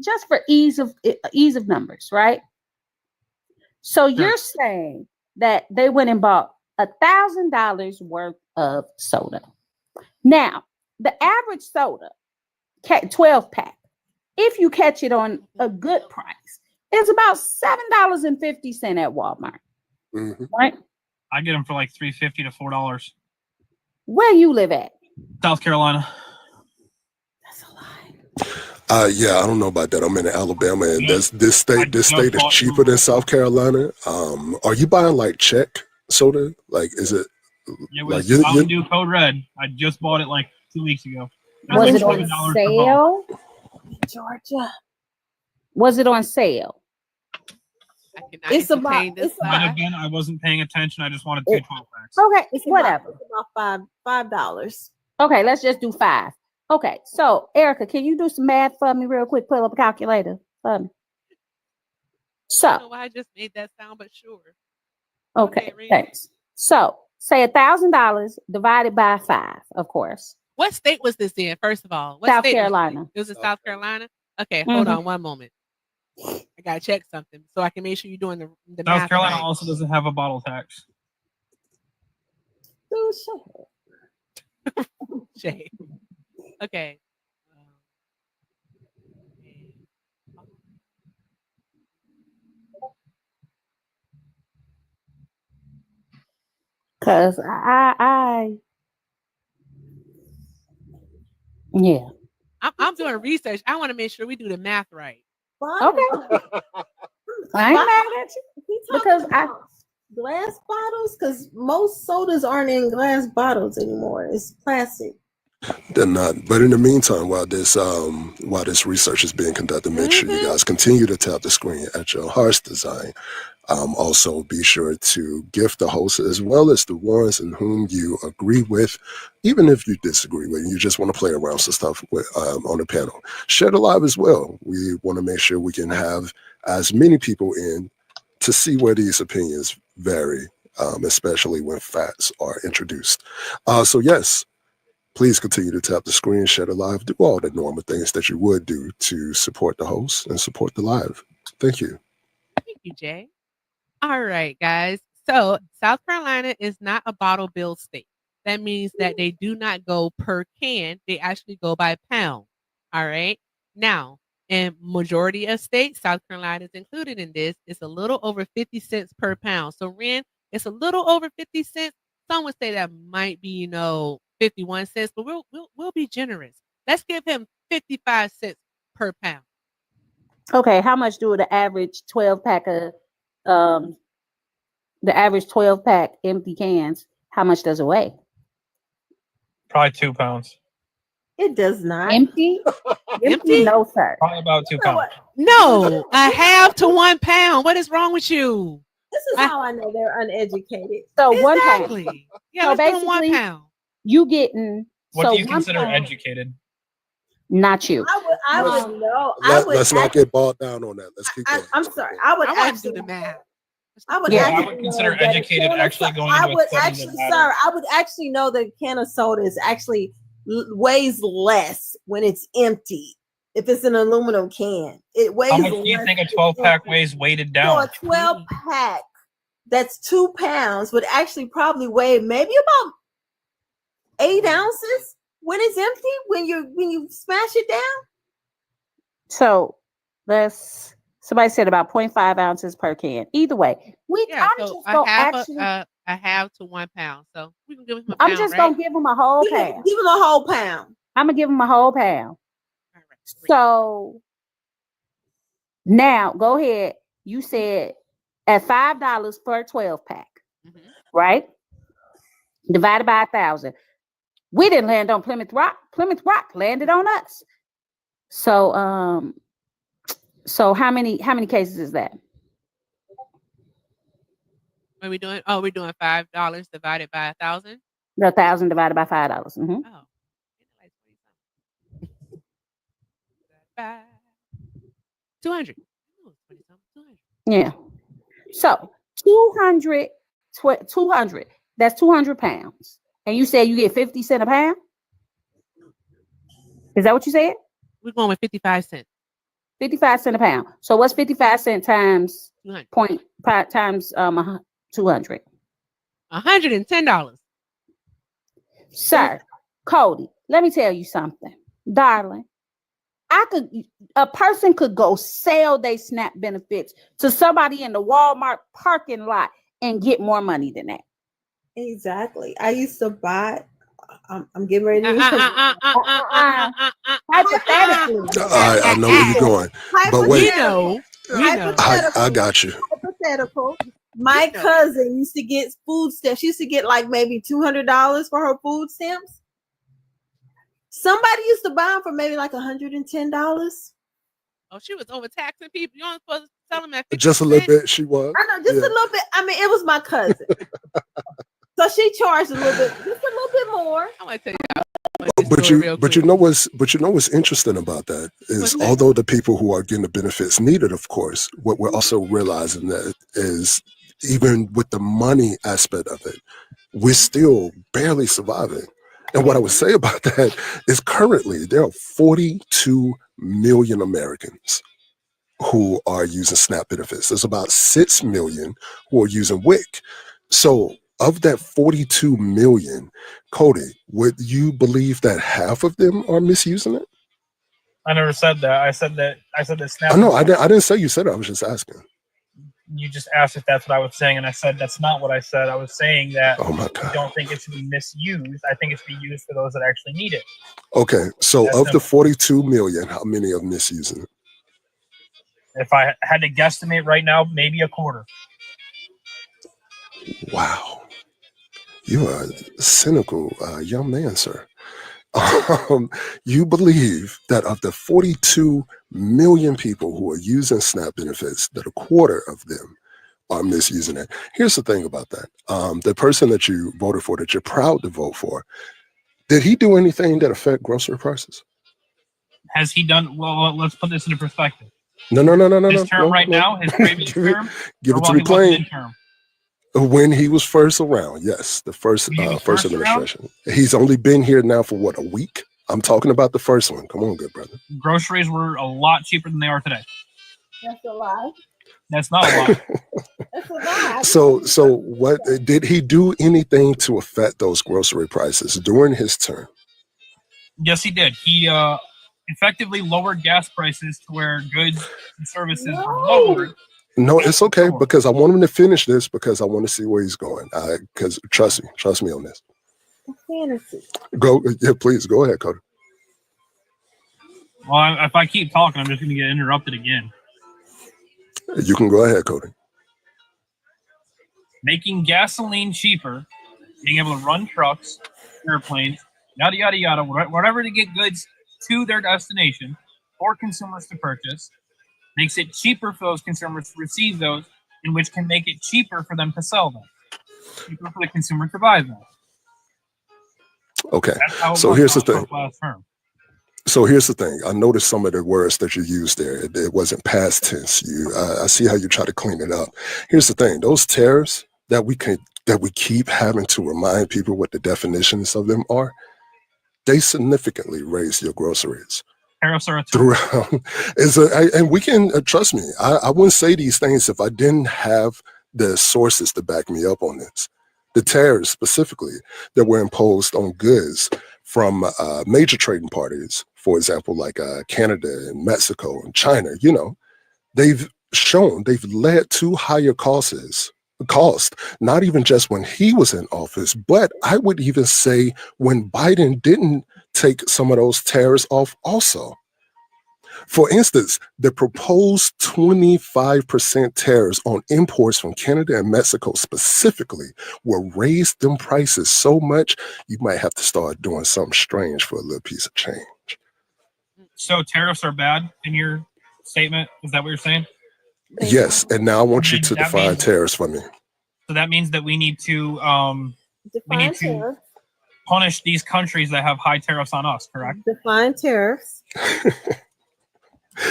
just for ease of numbers, right? So you're saying that they went and bought $1,000 worth of soda. Now, the average soda, 12 pack, if you catch it on a good price, is about $7.50 at Walmart. Mm-hmm. Right? I get them for like $3.50 to $4. Where you live at? South Carolina. That's a lie. Yeah, I don't know about that. I'm in Alabama, and this state is cheaper than South Carolina. Are you buying like check soda? Like, is it? It was Mountain Dew Code Red. I just bought it like 2 weeks ago. Was it on sale? Georgia. Was it on sale? It's about. But again, I wasn't paying attention. I just wanted 2 12-packs. Okay, It's whatever. About $5. Okay, let's just do 5. Okay, so Erica, can you do some math for me real quick? Pull up a calculator for me. So, I don't know why I just made that sound, but sure. okay, thanks. So, say $1,000 divided by 5, of course. What state was this in, first of all? What South state Carolina. It was in South Carolina? Okay, hold on one moment. I gotta check something so I can make sure you're doing the math. South Carolina right. also doesn't have a bottle tax. Shade. Okay. Cause yeah. I'm doing research. I want to make sure we do the math right. Okay. I ain't mad at you because glass bottles, because most sodas aren't in glass bottles anymore. It's plastic. They're not. But in the meantime, while this research is being conducted, make sure you guys continue to tap the screen at your heart's design. Also, be sure to gift the host as well as the ones in whom you agree with, even if you disagree with, you just want to play around some stuff with, on the panel. Share the live as well. We want to make sure we can have as many people in to see where these opinions vary, especially when facts are introduced. So yes, please continue to tap the screen, share the live, do all the normal things that you would do to support the host and support the live. Thank you. Thank you, Jay. All right, guys. So South Carolina is not a bottle bill state. That means that they do not go per can. They actually go by pound. All right. Now, in majority of states, South Carolina is included in this. It's a little over 50 cents per pound. So Ren, it's a little over 50 cents. Some would say that might be, 51 cents, but we'll be generous. Let's give him 55 cents per pound. Okay, how much do the average 12 pack of um the average 12 pack empty cans, how much does it weigh? Probably 2 pounds. It does not. Empty? Empty? No, sir. Probably about 2 You know pounds. what? No, a half to 1 pound. What is wrong with you? This is how I know they're uneducated. So 1 pound. Exactly. Yeah, So let's give him 1 basically, pound. you getting What so do you 1 consider pound, educated? not you. I would know. I would Let's not actually, get bogged down on that. Let's keep going. I'm sorry. I would I want to actually do the math. I would Yeah. actually I would consider know that a educated can of actually so- going I into a would study that actually, matters. sir, I would actually know that a can of soda is actually weighs less when it's empty. If it's an aluminum can, it weighs. How much do you less think a if it's 12-pack empty. weighs weighted So down? a 12 pack that's 2 pounds would actually probably weigh maybe about 8 ounces when it's empty. When you smash it down. So somebody said about 0.5 ounces per can. Either way, Yeah, I'm so just gonna a half to 1 pound. So we can give him a I'm pound, just right? gonna give them a whole Give pound. him a whole pound. I'm gonna give them a whole pound. All right, great. So now go ahead. You said at $5 for a 12 pack, Mhm. right? Divided by 1,000. We didn't land on Plymouth Rock. Plymouth Rock landed on us. So so how many cases is that? What are we doing? Oh, we're doing $5 divided by 1,000. 1,000 divided by $5. Mhm. Oh, like 20 something. 200. Oh, 20 something. 200. Yeah. So 200, 200. That's 200 pounds. And you said you get 50 cents a pound? Is that what you said? We're going with 55 cents. 55 cents a pound. So what's 55 cents times 200. times 200? $110. Sir, Cody, let me tell you something. Darling, a person could go sell their SNAP benefits to somebody in the Walmart parking lot and get more money than that. Exactly. I used to buy. I'm getting ready to. Hypothetically. I know where you're going, but wait, We know. I got you. Hypothetical. My cousin used to get food stamps. She used to get like maybe $200 for her food stamps. Somebody used to buy them for maybe like $110. Oh, she was overtaxing people. You aren't supposed to sell them at 50 Just a little bit. She was. I know, just a little bit. I mean, it was my cousin, so she charged a little bit, just a little bit more. I want to tell you. But you know what's interesting about that is although the people who are getting the benefits need it, of course, what we're also realizing that is even with the money aspect of it, we're still barely surviving. And what I would say about that is currently there are 42 million Americans who are using SNAP benefits. There's about 6 million who are using WIC. So of that 42 million, Cody, would you believe that half of them are misusing it? I never said that. I said that SNAP. I know. I didn't say you said it. I was just asking. You just asked if that's what I was saying, and I said that's not what I said. I was saying that Oh my I God. don't think it should be misused. I think it's be used for those that actually need it. Okay. So That's of the simple. 42 million, how many are misusing it? If I had to guesstimate right now, maybe a quarter. Wow. You are a cynical young man, sir. You believe that of the 42 million people who are using SNAP benefits, that a quarter of them are misusing it. Here's the thing about that. The person that you voted for, that you're proud to vote for, did he do anything that affect grocery prices? Has he done well? Let's put this into perspective. No. His term right now, his previous term, give or it while to he me wasn't plain. in term. When he was first around, yes, the first When he was first first around? administration. He's only been here now for what, a week? I'm talking about the first one. Come on, good brother. Groceries were a lot cheaper than they are today. That's a lie. That's not a lie. That's a lie. So what did he do anything to affect those grocery prices during his term? Yes, he did. He effectively lowered gas prices to where goods and services were lowered. No, it's okay because I want him to finish this because I want to see where he's going. Because trust me on this. Fantasy. Go, yeah, please go ahead, Cody. Well, if I keep talking, I'm just going to get interrupted again. You can go ahead, Cody. Making gasoline cheaper, being able to run trucks, airplanes, yada, yada, yada, whatever to get goods to their destination for consumers to purchase, makes it cheaper for those consumers to receive those, in which can make it cheaper for them to sell them, cheaper for the consumer to buy them. Okay, That's how it so worked here's the out thing. last term. So here's the thing. I noticed some of the words that you used there. It wasn't past tense. I see how you try to clean it up. Here's the thing. Those tariffs that we keep having to remind people what the definitions of them are, they significantly raise your groceries. Tariffs are a tool. Throughout. And we can, trust me, I wouldn't say these things if I didn't have the sources to back me up on this. The tariffs specifically that were imposed on goods from major trading parties, for example, like Canada and Mexico and China, they've led to higher cost, not even just when he was in office, but I would even say when Biden didn't take some of those tariffs off also. For instance, the proposed 25% tariffs on imports from Canada and Mexico specifically will raise them prices so much, you might have to start doing something strange for a little piece of change. So tariffs are bad in your statement? Is that what you're saying? Yes, and now I want you to define tariffs for me. So that means that we need to punish these countries that have high tariffs on us, correct? Define tariffs.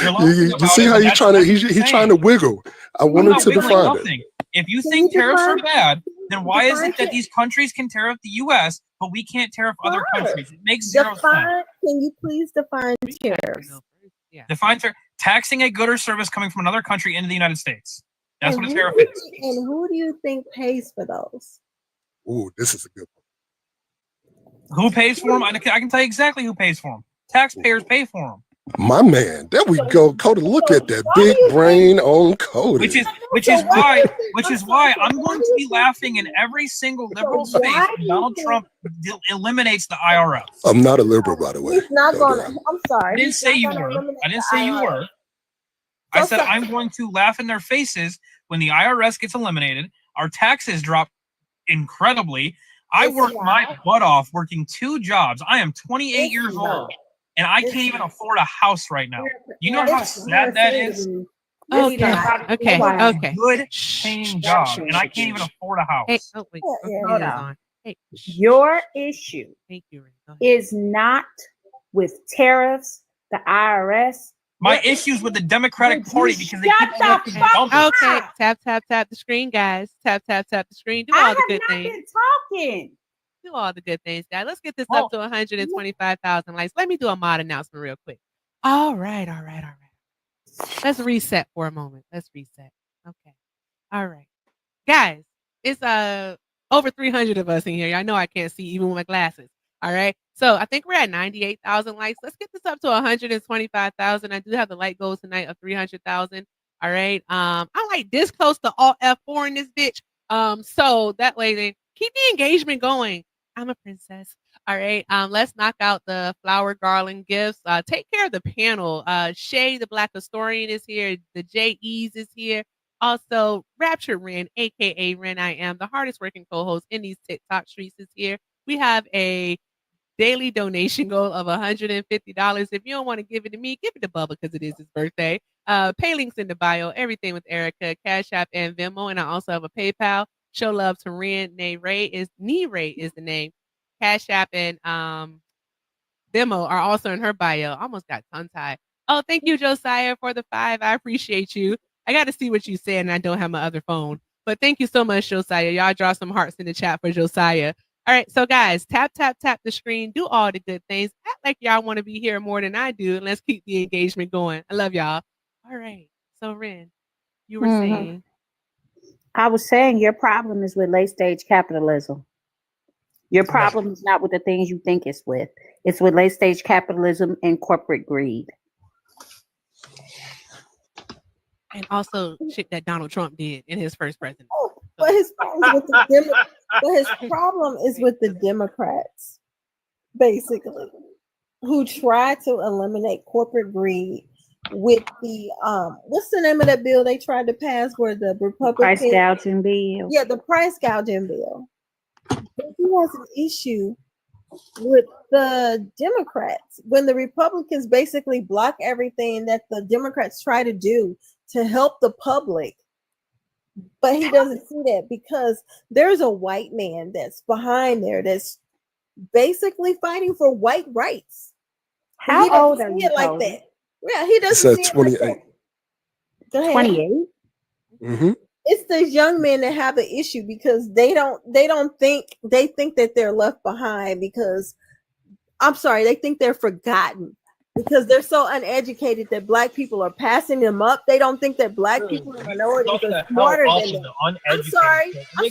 You see how he's trying to wiggle. I want him to define it. If you think tariffs are bad, then why is it that these countries can tariff the U.S., but we can't tariff other countries? It makes zero sense. Can you please define tariffs? Define taxing a good or service coming from another country into the United States. That's what a tariff is. And who do you think pays for those? Ooh, this is a good one. Who pays for them? I can tell you exactly who pays for them. Taxpayers pay for them. My man, there we go. Cody, look at that big brain on Cody. Which is why I'm going to be laughing in every single liberal's face when Donald Trump eliminates the IRS. I'm not a liberal, by the way. He's not gonna. I'm sorry. I didn't say you were. I said I'm going to laugh in their faces when the IRS gets eliminated. Our taxes drop incredibly. I worked my butt off working 2 jobs. I am 28 years old. And I can't even afford a house right now. You know how sad that is? Okay. Good paying job, and I can't even afford a house. Hey, hold on. Your issue is not with tariffs, the IRS. My issue's with the Democratic Party because they keep electing dumb. Okay, tap the screen, guys. Tap the screen. Do all the good things. I have not been talking. Do all the good things, guys. Let's get this up to 125,000 likes. Let me do a mod announcement real quick. All right. Let's reset for a moment. Okay. All right. Guys, it's over 300 of us in here. I know I can't see even with my glasses. All right. So I think we're at 98,000 likes. Let's get this up to 125,000. I do have the like goal tonight of 300,000. All right. I like this close to all F4 in this bitch. So that way then keep the engagement going. I'm a princess. All right. Let's knock out the flower garland gifts. Take care of the panel. Shay, the Black Historian, is here. The J.E.'s is here. Also, Rapture Ren, aka Ren I Am, the hardest working co-host in these TikTok streets, is here. We have a daily donation goal of $150. If you don't want to give it to me, give it to Bubba because it is his birthday. Pay links in the bio. Everything with Erica, Cash App, and Venmo. And I also have a PayPal. Show love to Ren. Nee Ray is the name. Cash App and Venmo are also in her bio. Almost got tongue tied. Oh, thank you, Josiah, for the 5. I appreciate you. I got to see what you said, and I don't have my other phone. But thank you so much, Josiah. Y'all draw some hearts in the chat for Josiah. All right, so guys, tap the screen. Do all the good things. Act like y'all want to be here more than I do. And let's keep the engagement going. I love y'all. All right, so Ren, You were saying. I was saying your problem is with late stage capitalism. Your problem is not with the things you think it's with. It's with late stage capitalism and corporate greed. And also shit that Donald Trump did in his first presidency. But his problem is with the Democrats, basically, who try to eliminate corporate greed with the what's the name of that bill they tried to pass where the Republicans Price gouging bill. Yeah, the price gouging bill. But he has an issue with the Democrats when the Republicans basically block everything that the Democrats try to do to help the public. But he doesn't see that because there's a white man that's behind there that's basically fighting for white rights. How he doesn't old are see you, it like Cody? that. Yeah, he doesn't Said see it 28. like that. Go ahead. 28? Mm-hmm. It's the young men that have the issue because they think that they're left behind because they think they're forgotten because they're so uneducated that black people are passing them up. They don't think that black people and minorities are smarter than them. I'm sorry. I'm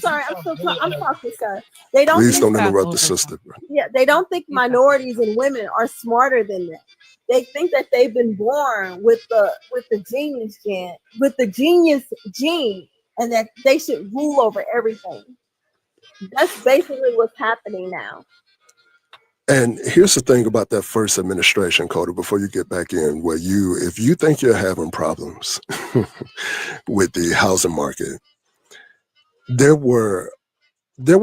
talking, sir. They don't Please think don't interrupt the sister. Yeah, they don't think minorities and women are smarter than them. They think that they've been born with the genius gene, and that they should rule over everything. That's basically what's happening now. And here's the thing about that first administration, Cody, before you get back in, where if you think you're having problems with the housing market, there were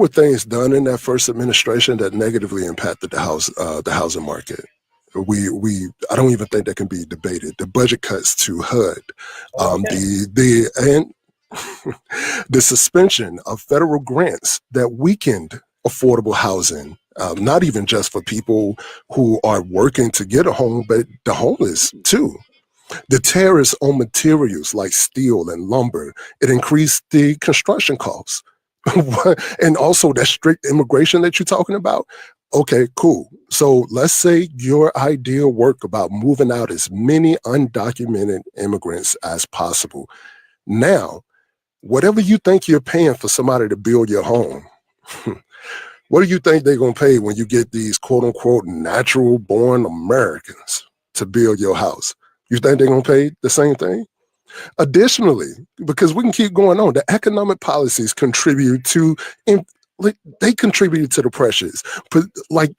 things done in that first administration that negatively impacted the housing market. I don't even think that can be debated. The budget cuts to HUD, the suspension of federal grants that weakened affordable housing, not even just for people who are working to get a home, but the homeless too. The tariffs on materials like steel and lumber, it increased the construction costs. And also that strict immigration that you're talking about. Okay, cool. So let's say your idea work about moving out as many undocumented immigrants as possible. Now, whatever you think you're paying for somebody to build your home, what do you think they're going to pay when you get these quote unquote natural born Americans to build your house? You think they're going to pay the same thing? Additionally, because we can keep going on, the economic policies contribute to the pressures, but like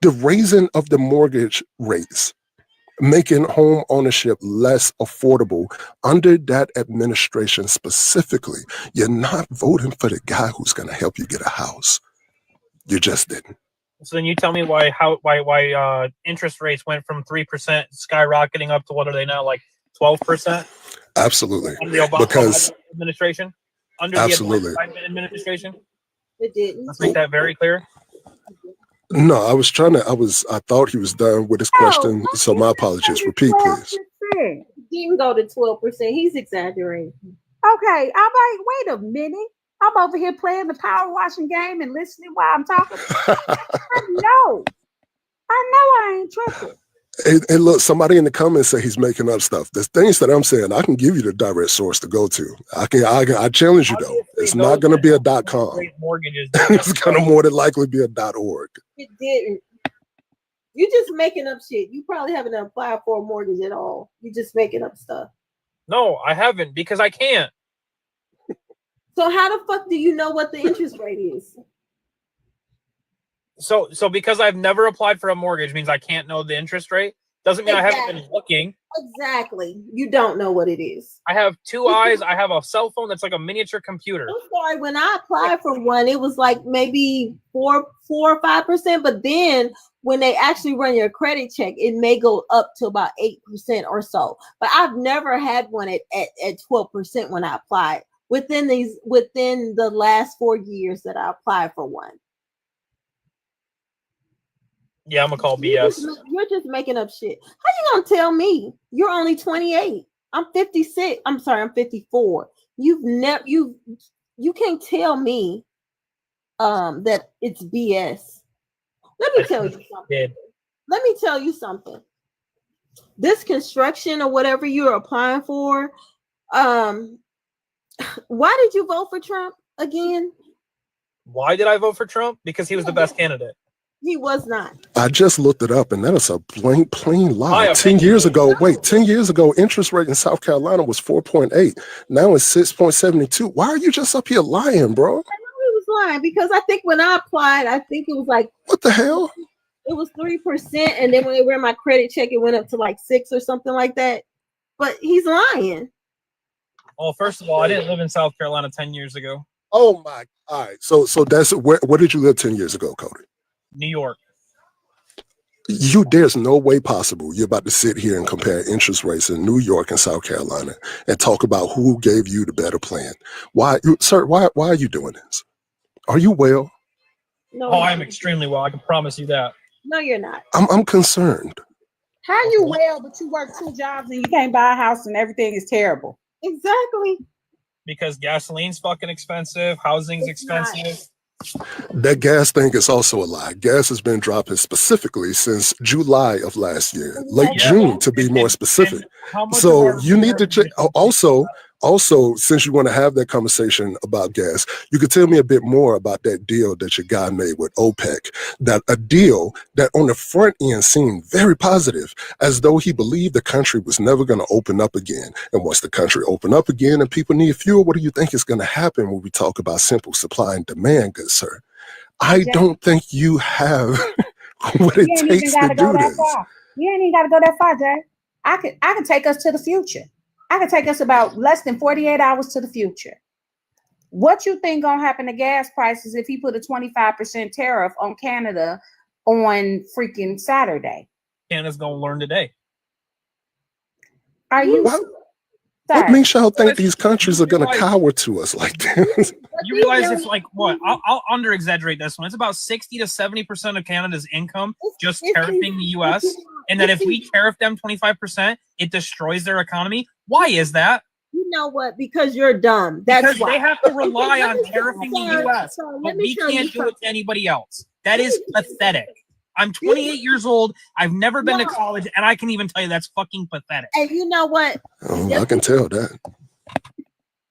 the raising of the mortgage rates, making home ownership less affordable under that administration specifically. You're not voting for the guy who's going to help you get a house. You just didn't. So then you tell me why interest rates went from 3% skyrocketing up to what are they now, like 12%? Absolutely. Under the Obama administration? Absolutely. The Biden administration? It didn't. Let's make that very clear. No, I thought he was done with his question. So my apologies. Repeat, please. He didn't go to 12%. He's exaggerating. Okay, wait a minute. I'm over here playing the power washing game and listening while I'm talking. I know I ain't tripping. And look, somebody in the comments say he's making up stuff. The things that I'm saying, I can give you the direct source to go to. I challenge you though. It's not going to be a .com. It's going to more than likely be a .org. It didn't. You just making up shit. You probably haven't applied for a mortgage at all. You just making up stuff. No, I haven't because I can't. So how the fuck do you know what the interest rate is? So because I've never applied for a mortgage means I can't know the interest rate? Doesn't mean I haven't been looking. Exactly. You don't know what it is. I have two eyes. I have a cell phone that's like a miniature computer. I'm sorry. When I applied for one, it was like maybe 4 or 5%. But then when they actually run your credit check, it may go up to about 8% or so. But I've never had one at 12% when I applied within the last 4 years that I applied for one. Yeah, I'm gonna call BS. You're just making up shit. How you gonna tell me you're only 28? I'm 56. I'm sorry, I'm 54. You can't tell me that it's BS. Let me tell you something. This construction or whatever you're applying for, Why did you vote for Trump again? Why did I vote for Trump? Because he was the best candidate. He was not. I just looked it up, and that is a plain lie. My 10 opinion years is- ago, 10 years ago, interest rate in South Carolina was 4.8. Now it's 6.72. Why are you just up here lying, bro? I know he was lying because I think when I applied, I think it was like, What the hell? it was 3%, and then when they ran my credit check, it went up to like 6 or something like that. But he's lying. Well, first of all, I didn't live in South Carolina 10 years ago. Oh my! All right, so that's where did you live 10 years ago, Cody? New York. There's no way possible you're about to sit here and compare interest rates in New York and South Carolina and talk about who gave you the better plan. Why, sir? Why are you doing this? Are you well? No, Oh, I'm extremely well. I can promise you that. No, you're not. I'm concerned. How you well, but you work 2 jobs and you can't buy a house and everything is terrible? Exactly. Because gasoline's fucking expensive, housing's It's not. expensive. That gas thing is also a lie. Gas has been dropping specifically since July of last year, late Yeah, June to be more specific. And how much So of our you need to check. repair- Also, since you want to have that conversation about gas, you could tell me a bit more about that deal that your guy made with OPEC. That a deal that on the front end seemed very positive, as though he believed the country was never going to open up again. And once the country open up again and people need fuel, what do you think is going to happen when we talk about simple supply and demand, good sir? I don't think you have what it takes to do this. You ain't even got to go that far, Jay. I could take us to the future. I could take us about less than 48 hours to the future. What you think gonna happen to gas prices if he put a 25% tariff on Canada on freaking Saturday? Canada's gonna learn today. Are you? What makes y'all think these countries are going to cower to us like this? You realize it's like what? I'll under exaggerate this one. It's about 60 to 70% of Canada's income just tariffing the US. And that if we tariff them 25%, it destroys their economy. Why is that? You know what? Because you're dumb. That's because why. they have to rely on tariffing the US. But we can't do it to anybody else. That is pathetic. I'm 28 years old. I've never been to college, and I can even tell you that's fucking pathetic. And you know what? I can tell that.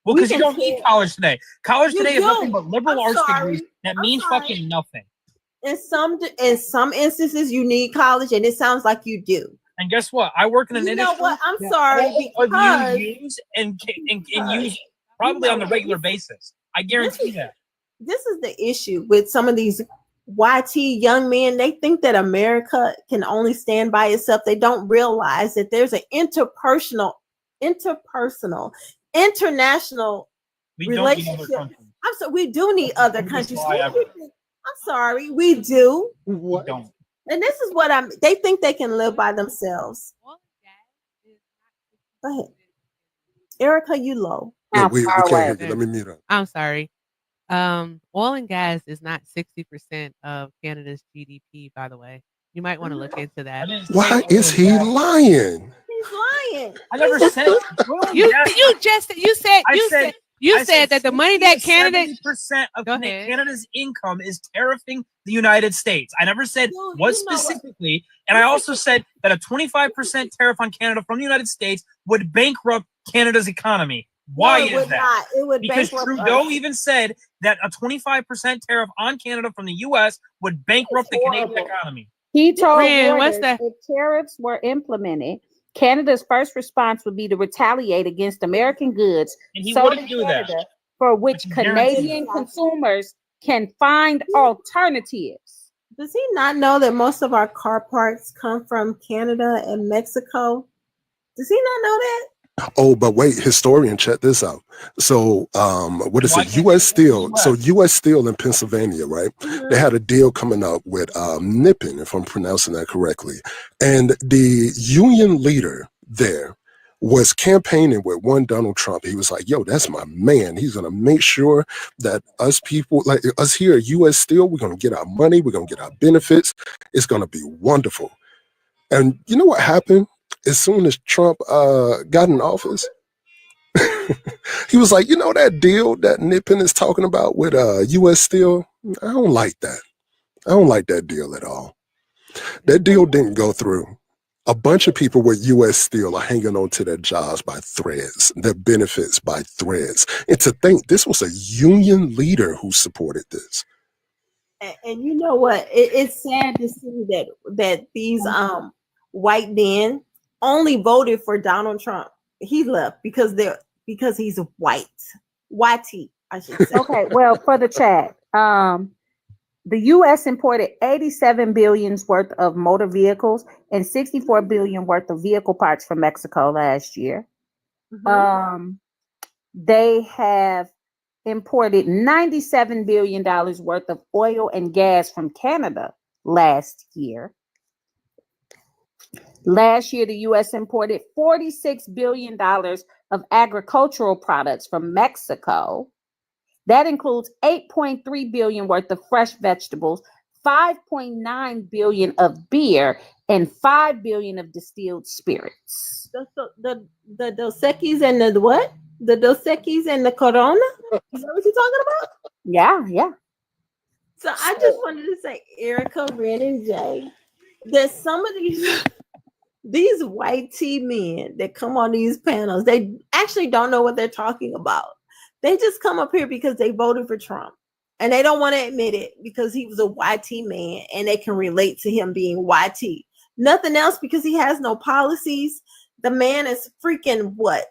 Well, because you don't need college today. College You today is do. nothing but liberal I'm arts sorry. degrees that I'm means sorry. fucking nothing. In some instances, you need college, and it sounds like you do. And guess what? I work in an You industry. know what? I'm sorry all because of you use and use probably on a regular basis. I guarantee that. this is the issue with some of these YT young men. They think that America can only stand by itself. They don't realize that there's an international, international We don't need relationship. other countries. I'm sorry, we do need other Biggest countries. lie ever. I'm sorry, we do. We don't. And this is what they think they can live by themselves. Go ahead. Erica, you low. Yeah, we can't hear you. Let me mute up. I'm sorry. Oil and gas is not 60% of Canada's GDP, by the way. You might want to look into that. Why is he lying? He's lying. I never said You said that the money that Canada 70% of Canada's income is tariffing the United States. I never said what specifically, and I also said that a 25% tariff on Canada from the United States would bankrupt Canada's economy. Why No, it is would that? not. It would Because bankrupt Trudeau us. even said that a 25% tariff on Canada from the U.S. would bankrupt the Canadian economy. He told Ren, Reuters what's that? if tariffs were implemented, Canada's first response would be to retaliate against American goods And he sold wouldn't in do that. Canada, for which guarantee Canadian consumers can find alternatives. Does he not know that most of our car parts come from Canada and Mexico? Does he not know that? Oh, but wait, historian, check this out. So, what is Why it? can't U.S. Steel. US? So, U.S. Steel in Pennsylvania, right? They had a deal coming up with Nippon, if I'm pronouncing that correctly. And the union leader there was campaigning with one Donald Trump. He was like, yo, that's my man. He's going to make sure that us people, like us here at U.S. Steel, we're going to get our money. We're going to get our benefits. It's going to be wonderful. And you know what happened? As soon as Trump got in office, he was like, you know, that deal that Nippon is talking about with U.S. Steel, I don't like that. I don't like that deal at all. That deal didn't go through. A bunch of people with U.S. Steel are hanging on to their jobs by threads, their benefits by threads. And to think this was a union leader who supported this. And you know what? It's sad to see that these white men only voted for Donald Trump. He left because he's white. YT, I should say. Okay, well, for the chat, the U.S. imported 87 billions worth of motor vehicles and 64 billion worth of vehicle parts from Mexico last year. They have imported $97 billion worth of oil and gas from Canada last year. Last year, the U.S. imported $46 billion of agricultural products from Mexico. That includes 8.3 billion worth of fresh vegetables, 5.9 billion of beer, and 5 billion of distilled spirits. The Dos Equis and the what? The Dos Equis and the Corona? Is that what you're talking about? Yeah. So I just wanted to say, Erica, Ren, and Jay, that some of these white tea men that come on these panels, they actually don't know what they're talking about. They just come up here because they voted for Trump. And they don't want to admit it because he was a YT man and they can relate to him being YT. Nothing else because he has no policies. The man is freaking what?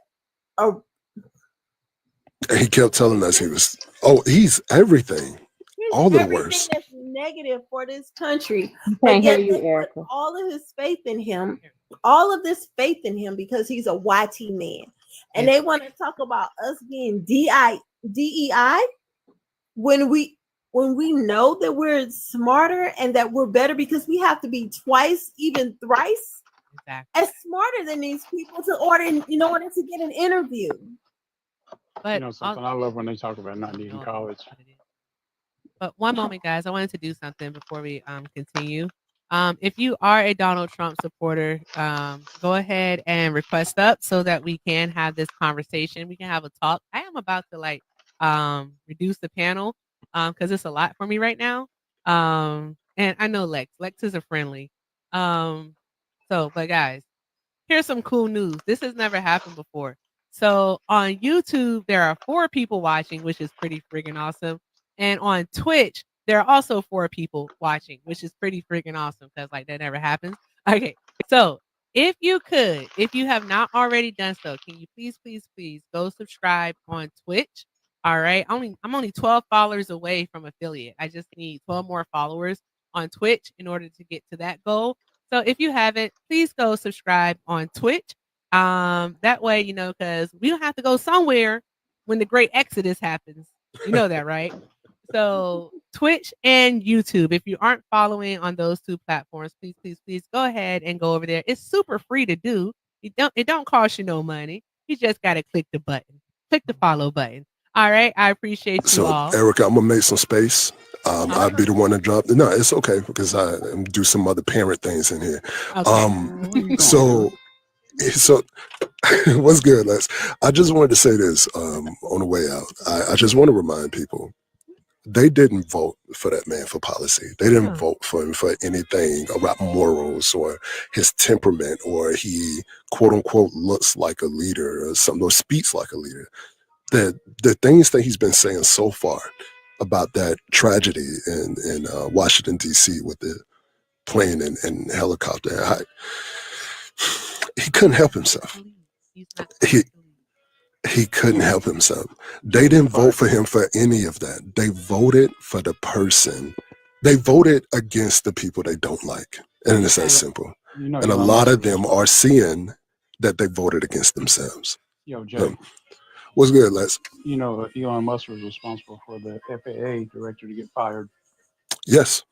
He kept telling us he's everything. All the worst. That's negative for this country. Can't hear you, Erica. All of his faith in him, all of this faith in him because he's a YT man. And they want to talk about us being DEI when we know that we're smarter and that we're better because we have to be twice, even thrice as smarter than these people in order to get an interview. But something I love when they talk about not needing college. But one moment, guys, I wanted to do something before we continue. If you are a Donald Trump supporter, go ahead and request up so that we can have this conversation. We can have a talk. I am about to reduce the panel because it's a lot for me right now. And I know Lex is a friendly. But guys, here's some cool news. This has never happened before. So on YouTube, there are 4 people watching, which is pretty friggin' awesome. And on Twitch, there are also 4 people watching, which is pretty freaking awesome because that never happens. Okay, so if you have not already done so, can you please go subscribe on Twitch? All right, I'm only 12 followers away from affiliate. I just need 12 more followers on Twitch in order to get to that goal. So if you haven't, please go subscribe on Twitch. That way, because we don't have to go somewhere when the great exodus happens. You know that, right? So Twitch and YouTube, if you aren't following on those 2 platforms, please go ahead and go over there. It's super free to do. It don't cost you no money. You just got to click the button. Click the follow button. All right. I appreciate you all. Erica, I'm going to make some space. I'll be the one to drop. No, it's okay because I do some other parent things in here. Okay. So what's good, Les? I just wanted to say this on the way out. I just want to remind people, they didn't vote for that man for policy. They didn't vote for him for anything about morals or his temperament or he, quote unquote, looks like a leader or something or speaks like a leader. The things that he's been saying so far about that tragedy in Washington, D.C. with the plane and helicopter, he couldn't help himself. He couldn't help himself. They didn't vote for him for any of that. They voted for the person. They voted against the people they don't like. And it's that simple. And a lot of them are seeing that they voted against themselves. Yo, Jay. What's good, Les? Elon Musk was responsible for the FAA director to get fired. Yes.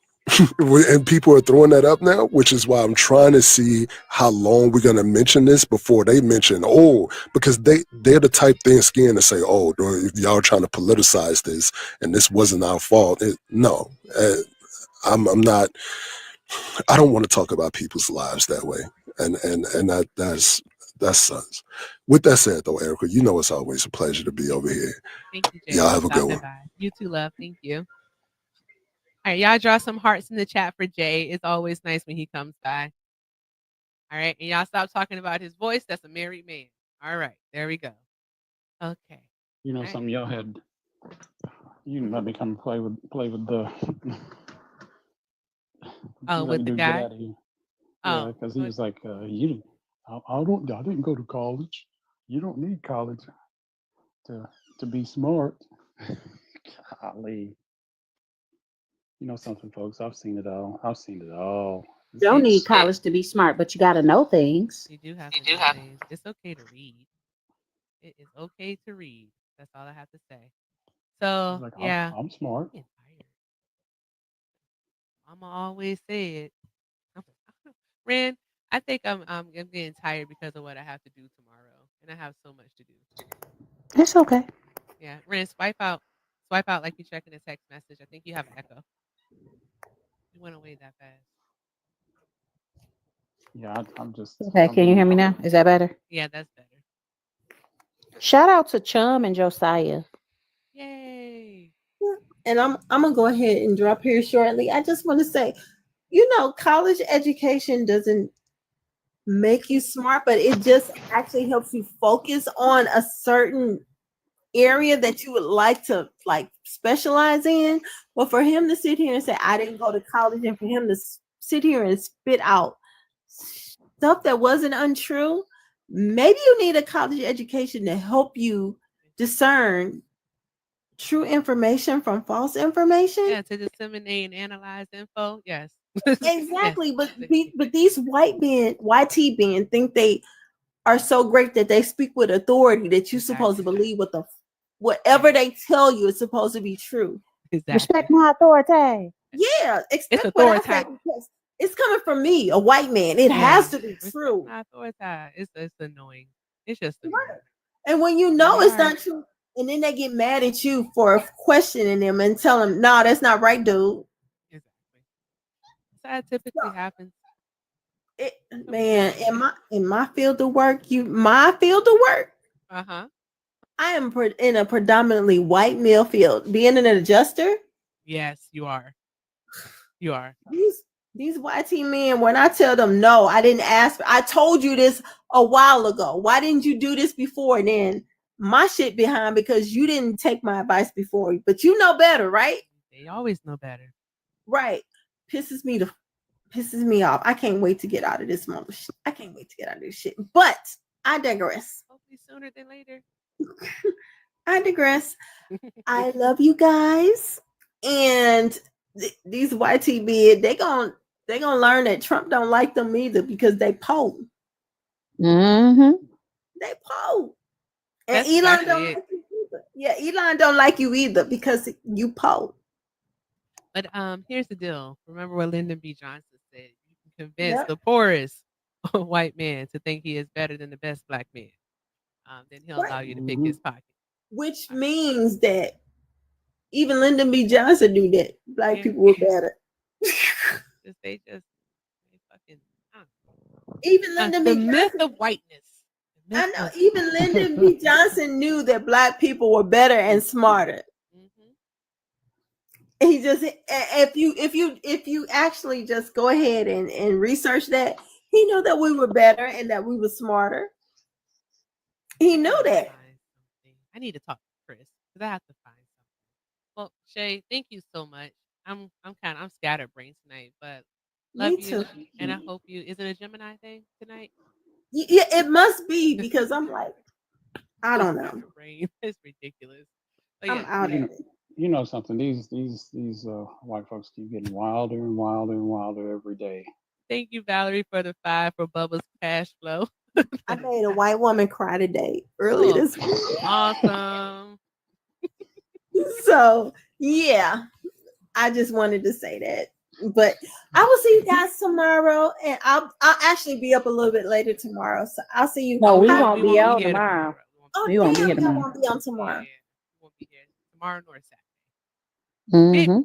And people are throwing that up now, which is why I'm trying to see how long we're going to mention this before they mention, because they're the type thin skin to say, if y'all trying to politicize this and this wasn't our fault. I'm not, I don't want to talk about people's lives that way. And that sucks. With that said, though, Erica, it's always a pleasure to be over here. Thank you, Jay. Y'all have a good one. You too, love. Thank you. All right, y'all draw some hearts in the chat for Jay. It's always nice when he comes by. All right. And y'all stop talking about his voice. That's a married man. All right. There we go. Okay. You know, All right. something y'all had. You can let me come play with the. Oh, Let with me the do get guy? out of here. Yeah, Oh, because he go was like, you didn't. I didn't go to college. You don't need college to be smart. Golly. You know something, folks? I've seen it all. I've seen it all. You don't need It's college to be smart, but you got to know things. You do have to know things. It's okay to read. It is okay to read. That's all I have to say. So like yeah, I'm smart. I'm getting tired. I'ma always say it. Ren, I think I'm getting tired because of what I have to do tomorrow, and I have so much to do. It's okay. Yeah, Ren, swipe out like you're checking a text message. I think you have an echo. You went away that fast. Yeah, I'm just. Okay, I'm can you hear being. me now? Is that better? Yeah, that's better. Shout out to Chum and Josiah. Yay! And I'm gonna go ahead and drop here shortly. I just want to say, college education doesn't make you smart, but it just actually helps you focus on a certain area that you would like to like specialize in. But for him to sit here and say I didn't go to college, and for him to sit here and spit out stuff that wasn't untrue, maybe you need a college education to help you discern true information from false information. Yeah, to disseminate and analyze info. Yes. Yes. Exactly, but these YT men think they are so great that they speak with authority that you're supposed to believe whatever they tell you is supposed to be true. Exactly. Respect my authority. Yeah, expect It's what I say authoritative. because it's coming from me, a white man. It has to be true. Not authoritative. It's annoying. It's just annoying. Right. And when you know it's not true, and then they get mad at you for questioning them and tell them, "No, that's not right, dude." Exactly. That typically happens. Man, in my field of work, Uh-huh. I am in a predominantly white male field. Being an adjuster, Yes, you are. You are. these YT men, when I tell them no, I didn't ask. I told you this a while ago. Why didn't you do this before? And then my shit behind because you didn't take my advice before. But you know better, right? They always know better. Right. Pisses me off. I can't wait to get out of this mother shit. I can't wait to get out of this shit. But I digress. Hopefully sooner than later. I digress. I love you guys. And these YTB, they gonna learn that Trump don't like them either because they po. Mm-hmm. They po. And That's Elon exactly don't it. like you either. Yeah, Elon don't like you either because you po. But here's the deal. Remember what Lyndon B. Johnson said. You can convince Yep. the poorest white man to think he is better than the best black man. Then he'll allow you to pick his pocket. Which means that even Lyndon B. Johnson knew that black people were better. They fucking Even Lyndon the B. myth Johnson. of whiteness. I know. Even Lyndon B. Johnson knew that black people were better and smarter. He just if you actually just go ahead and research that, he knew that we were better and that we were smarter. He knew that. I need to talk to Chris because I have to find something. Well, Shay, thank you so much. I'm scatterbrained tonight, but love Me you, too. and I hope you. Is it a Gemini thing tonight? Yeah, it must be because I'm like, I don't know. Brain. It's ridiculous. But I'm yeah, out of it. You know something? These white folks keep getting wilder and wilder and wilder every day. thank you, Valerie, for the 5 for Bubba's cash flow. I made a white woman cry today earlier this week. Awesome. So yeah, I just wanted to say that. But I will see you guys tomorrow, and I'll actually be up a little bit later tomorrow. So I'll see you. No, we won't be on tomorrow. Oh, We won't be here damn, y'all tomorrow. won't be on tomorrow. Won't be here tomorrow nor Saturday. Mm-hmm.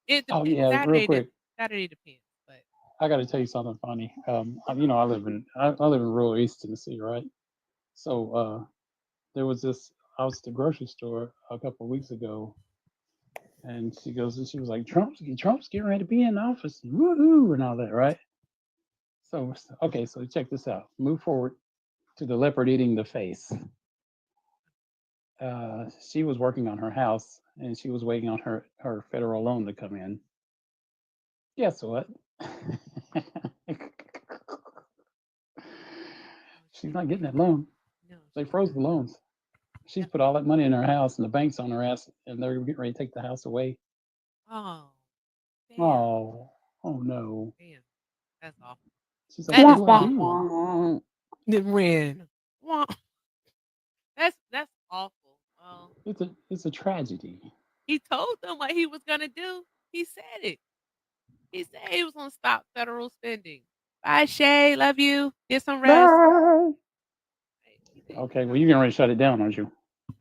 It Oh depends. yeah, real quick. Saturday depends. But I got to tell you something funny. You know, I live in rural East Tennessee, right? So there was this. I was at the grocery store a couple of weeks ago, and she was like, Trump's getting ready to be in office, and woohoo, and all that, right? So okay, so check this out. Move forward to the leopard eating the face. She was working on her house and she was waiting on her federal loan to come in. Guess what? She's not getting that loan. No, They she's froze not. the loans. She's Yep. put all that money in her house and the bank's on her ass and they're getting ready to take the house away. Oh, damn, Oh, oh no. damn. That's awful. She's like, That what is do I Wah, awful. do? wah, Ren. Wah. That's awful. Well, It's a tragedy. he told them what he was gonna do. He said it. He said he was gonna stop federal spending. Bye, Shay. Love you. Get some rest. bye. He said he was Okay, well gonna. you're getting ready to shut it down, aren't you?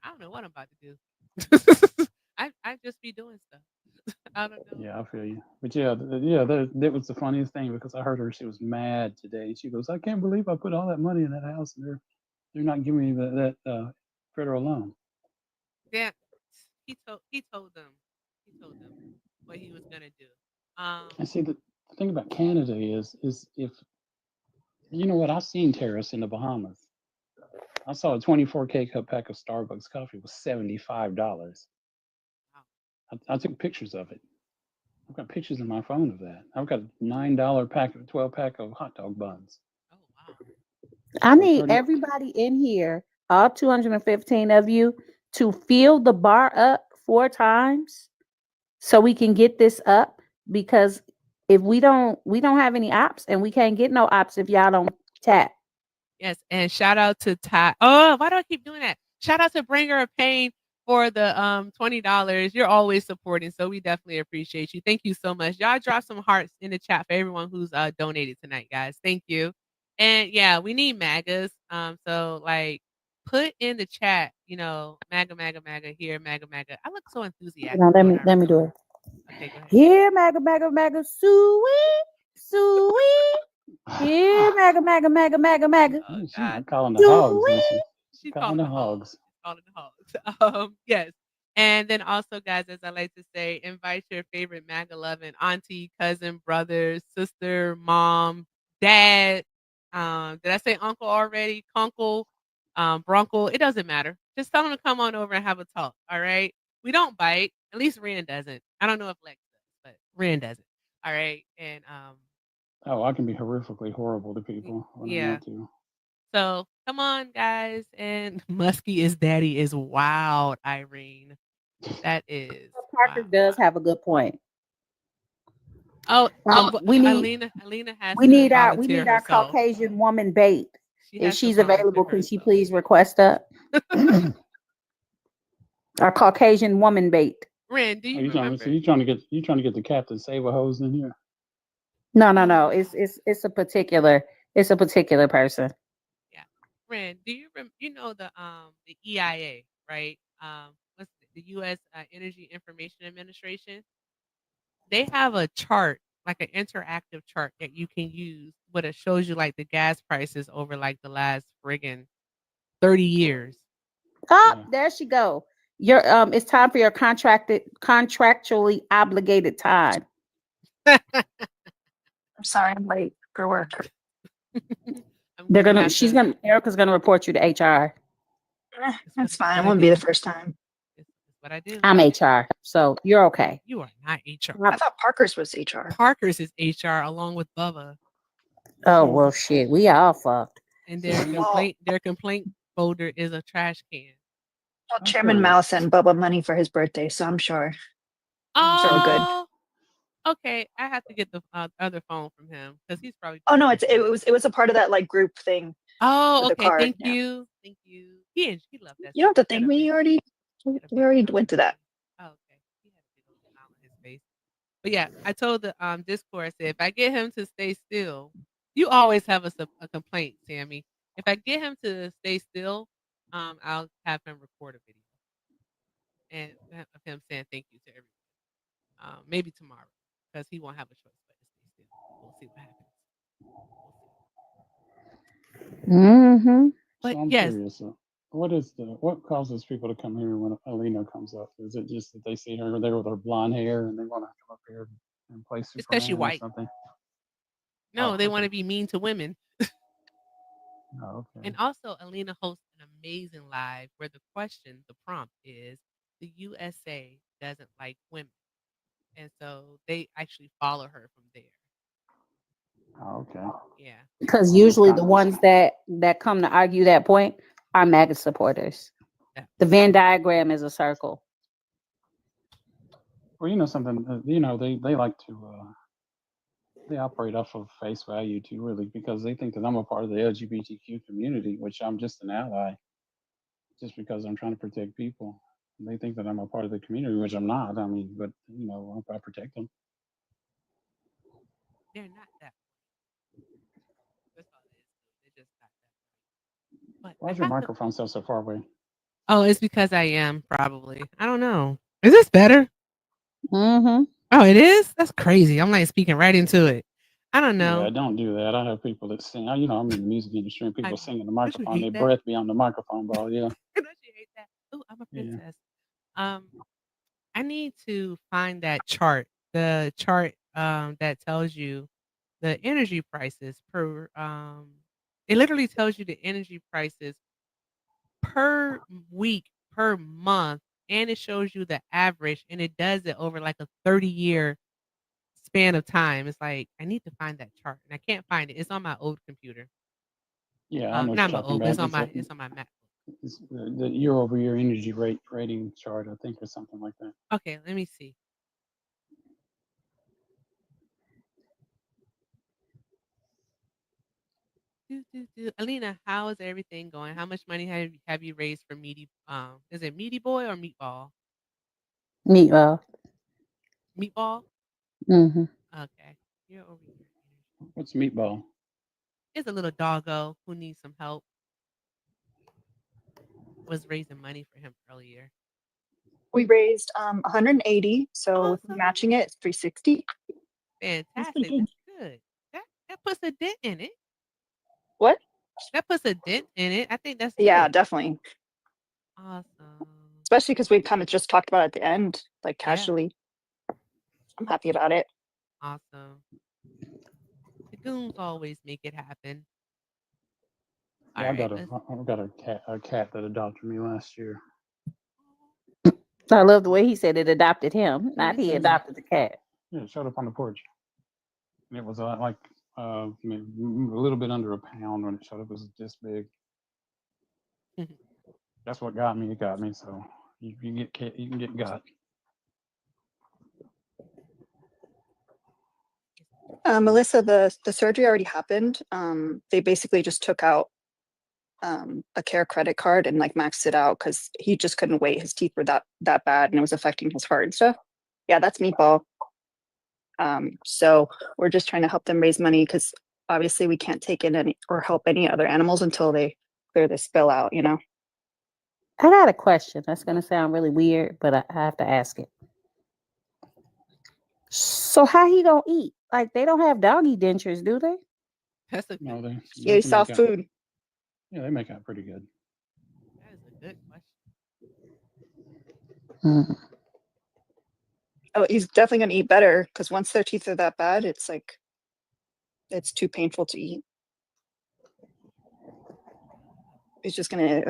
I don't know what I'm about to do. I just be doing stuff. I don't know. Yeah, I feel you. But yeah, yeah, that was the funniest thing because I heard her. She was mad today. She goes, "I can't believe I put all that money in that house and they're not giving me that federal loan." Yeah, he told them what he was gonna do. And see, the thing about Canada is if you know what, I've seen terrorists in the Bahamas. I saw a 24K cup pack of Starbucks coffee was $75. Wow. I took pictures of it. I've got pictures in my phone of that. I've got a $9 pack of 12 pack of hot dog buns Oh wow. I for need 30. everybody in here, all 215 of you, to fill the bar up 4 times so we can get this up because if we don't have any ops and we can't get no ops if y'all don't tap. Yes, and shout out to Ty. Oh, why do I keep doing that? Shout out to Bringer of Pain for the $20. You're always supporting, so we definitely appreciate you. Thank you so much. Y'all drop some hearts in the chat for everyone who's donated tonight, guys. Thank you. And yeah, we need MAGAs. So like put in the chat, MAGA, MAGA, MAGA here, MAGA, MAGA. I look so You know, enthusiastic, don't I, let me Ramon? do it. Okay, go ahead. Here, maga, maga, maga, sweet, sweet. Here, maga, maga, maga, maga, maga, Oh She's God. not calling the hogs, is she? sweet. She's She's calling calling the the hogs. hogs. She's calling the hogs. Yes. And then also, guys, as I like to say, invite your favorite MAGA loving auntie, cousin, brother, sister, mom, dad. Did I say uncle already? Kunkle, brunkle. It doesn't matter. Just tell them to come on over and have a talk. All right. We don't bite. At least Rand doesn't. I don't know if Lex does, but Rand doesn't. All right. And Oh, I can be horrifically horrible to people when I yeah. want to. So come on, guys. And Muskie is daddy is wild, Irene. That is Parker wow. does have a good point. Oh, but We need Alina has we to need our we volunteer need our herself. Caucasian woman bait. She If has to she's volunteer available, can she herself. please request up? Our Caucasian woman bait. Ren, do Are you you trying to? So remember? you trying to get the captain save a hose in here? No, no, no. Uh, It's a particular person. yeah. Ren, do you the EIA, right? What's the U.S. Energy Information Administration? They have a chart, like an interactive chart that you can use, but it shows you like the gas prices over like the last friggin' 30 years. Oh, Yeah. there she go. Your it's time for your contractually obligated time. I'm sorry, I'm late for work. I'm gonna have to. Erica's gonna report you to HR. That's It's fine. what It I wouldn't be the do. first time. It's what I do. I'm HR, so you're okay. You are not HR. I thought Parker's was HR. Parker's is HR along with Bubba, Oh So well, shit, we all fucked. and so their complaint folder is a trash can. Well, I'm Chairman Mao curious. sent Bubba money for his birthday, so I'm sure we're good. Oh, okay. I have to get the other phone from him because he's probably Oh doing no, some it shit. was it was a part of that like group thing Oh, with the okay. card. Thank Yeah. you. Thank you. He loved that You don't stuff. have to He had thank a me. big You already he had a we big already smile on went to his that. face. Oh, okay. He had a big old smile on his face. But yeah, I told the Discord, I said if I get him to stay still, you always have a complaint, Sammy. If I get him to stay still, I'll have him record a video and of him saying thank you to everyone. Maybe tomorrow because he won't have a choice but to stay still. We'll see what happens. We'll see. Mm-hmm. So But I'm yes, curious. What causes people to come here when Alina comes up? Is it just that they see her there with her blonde hair and they want to come up here and play it's because she Superman or white. something? No, Oh, they want okay. to be mean to women. Oh, okay. And also, Alina hosts an amazing live where the question, the prompt is, the USA doesn't like women. And so they actually follow her from there. Oh, okay. Yeah. Because Well, it's usually the kind of, ones that come to argue that point are MAGA supporters. Yeah. The Venn diagram is a circle. well, something. They like to. They operate off of face value too, really, because they think that I'm a part of the LGBTQ community, which I'm just an ally, just because I'm trying to protect people. They think that I'm a part of the community, which I'm not. I mean, but I protect them. They're not that. That's all it is. They're just not that. But Why I is your have to. microphone so far away? Oh, it's because I am probably. I don't know. Is this better? Mm-hmm. Oh, it is? That's crazy. I'm like speaking right into it. I don't Yeah, know. don't do that. I have people that sing. I'm in the music industry, and I people know. sing in the Don't you microphone. hate Their that? breath be on the microphone, bro. Yeah, Don't you hate that? Oh, I'm a yeah. princess. Um, I need to find that chart. The chart that tells you the energy prices per it literally tells you the energy prices per week, per month, and it shows you the average and it does it over like a 30-year span of time. It's like I need to find that chart and I can't find it. It's on my old computer. Yeah, I know what Not you're my talking old, but about. it's on my Mac. It's the year-over-year energy rating chart, I think, or something like that. Okay, let me see. Alina, how is everything going? How much money have you raised for Meaty? Is it Meaty Boy or Meatball? Meatball. Meatball. Mm-hmm. Okay, you're over here. What's meatball? It's a little doggo who needs some help. Was raising money for him earlier. We raised 180, so with Awesome, matching it, it's 360. That's pretty fantastic. good. That's good. That puts a dent in it. What? That puts a dent in it. I think that's Yeah, good. definitely. Awesome. Especially because we kind of just talked about it at the end, like Yeah. casually. I'm happy about it. Awesome. The goons always make it happen. All Yeah, right. I've got a cat that adopted me last year. I love the way he said it adopted him, not he Yeah, adopted the cat. yeah, it showed up on the porch. And it was like a little bit under a pound when it showed up. It was this big. That's what got me. It got me. So you can get got. Melissa, the surgery already happened. They basically just took out a care credit card and like maxed it out because he just couldn't wait. His teeth were that bad and it was affecting his heart and stuff. Yeah, that's Meatball. So we're just trying to help them raise money because obviously we can't take in any or help any other animals until they clear this bill out, you know? I got a question. That's gonna sound really weird, but I have to ask it. So how he gonna eat? Like they don't have doggy dentures, do they? That's a good No, question. Yeah, he's can make soft out. food. Yeah, they make out pretty good. That is a good question. Mm. Oh, he's definitely gonna eat better because once their teeth are that bad, it's like it's too painful to eat. He's just gonna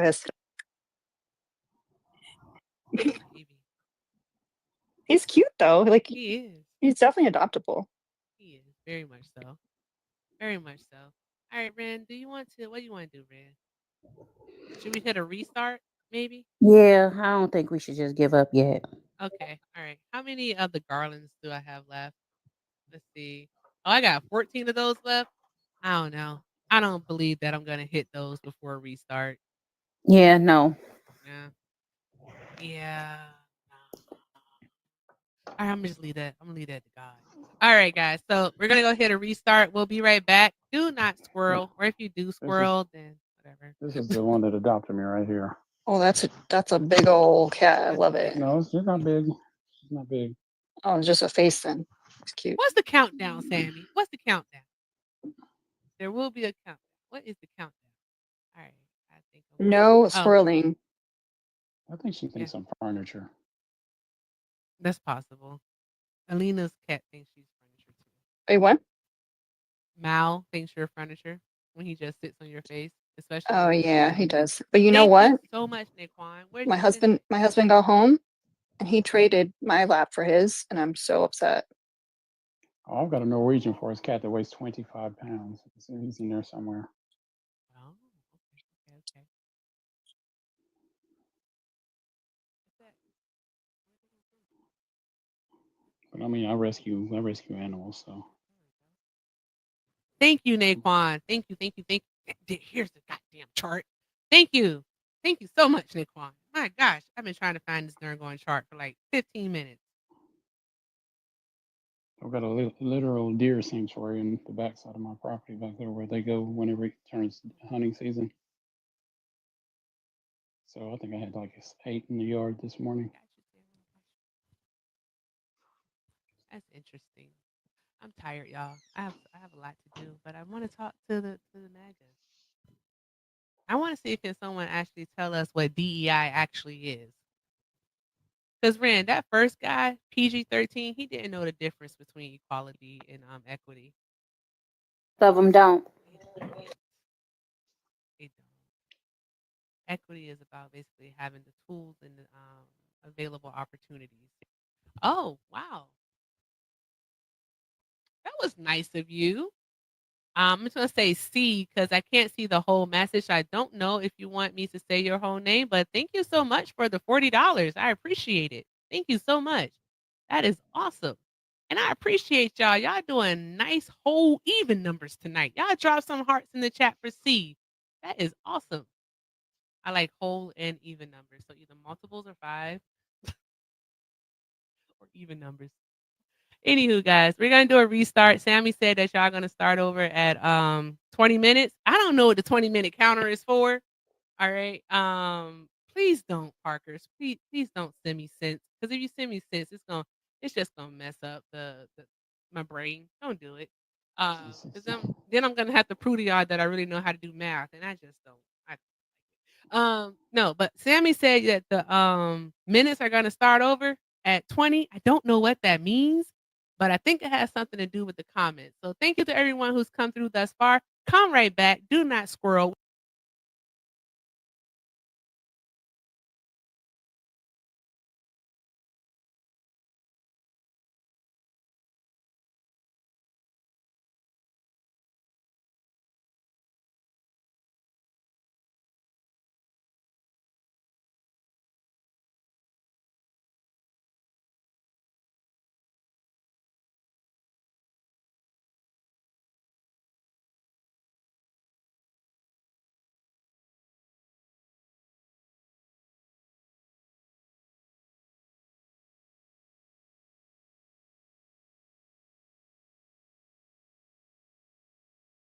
Baby. he's cute though. Like He is. he's definitely adoptable. He is. Very much so. Very much so. All right, Ren, what do you want to do, Ren? Should we hit a restart, maybe? Yeah, I don't think we should just give up yet. Okay. All right. How many of the garlands do I have left? Let's see. Oh, I got 14 of those left. I don't know. I don't believe that I'm gonna hit those before a restart. Yeah, no. Yeah. Yeah. All right, I'm gonna just leave that. I'm gonna leave that to God. All right, guys. So we're gonna go hit a restart. We'll be right back. Do not squirrel, or if you do squirrel, then whatever. This is the one that adopted me right here. Oh, that's a big old cat. I That's love big. it. No, it's not big. It's not big. Oh, it's just a face then. It's cute. What's the countdown, Sammy? What's the countdown? There will be a countdown. What is the countdown? All right. I think. No Oh, swirling. I think she yeah, thinks I'm furniture. that's possible. Alina's cat thinks she's furniture too. Wait, what? Mal thinks you're furniture when he just sits on your face, especially Oh when you're yeah, he sleeping. does. But you know Thank you what? so much, Naquan. Where'd My you send it? husband got home and he traded my lap for his, and I'm so upset. Oh, I've got a Norwegian for his cat that weighs 25 pounds. He's in there somewhere. Oh, okay, okay. What's that? But I mean, I rescue animals, so. Thank you, Naquan. Thank you, thank you, thank you. Here's the goddamn chart. Thank you. Thank you so much, Naquan. My gosh, I've been trying to find this darn going chart for like 15 minutes. I've got a literal deer sanctuary in the backside of my property back there where they go whenever it turns hunting season. So I think I had like 8 in the yard this morning. That's interesting. I'm tired, y'all. I have a lot to do, but I want to talk to the MAGA. I want to see if can someone actually tell us what DEI actually is. Because Rand, that first guy, PG-13, he didn't know the difference between equality and equity. Some of them don't. They don't. Equity is about basically having the tools and the available opportunities. Oh, wow. That was nice of you. I'm just gonna say C because I can't see the whole message. I don't know if you want me to say your whole name, but thank you so much for the $40. I appreciate it. Thank you so much. That is awesome. And I appreciate y'all. Y'all doing nice whole even numbers tonight. Y'all drop some hearts in the chat for C. That is awesome. I like whole and even numbers. So either multiples or 5 or even numbers. Anywho, guys, we're gonna do a restart. Sammy said that y'all gonna start over at 20 minutes. I don't know what the 20-minute counter is for. All right. Please don't, Parkers. Please don't send me sense. Because if you send me sense, it's just gonna mess up the my brain. Don't do it. Because then I'm gonna have to prove to y'all that I really know how to do math, and I just don't. No, but Sammy said that the minutes are gonna start over at 20. I don't know what that means, but I think it has something to do with the comments. So thank you to everyone who's come through thus far. Come right back. Do not squirrel.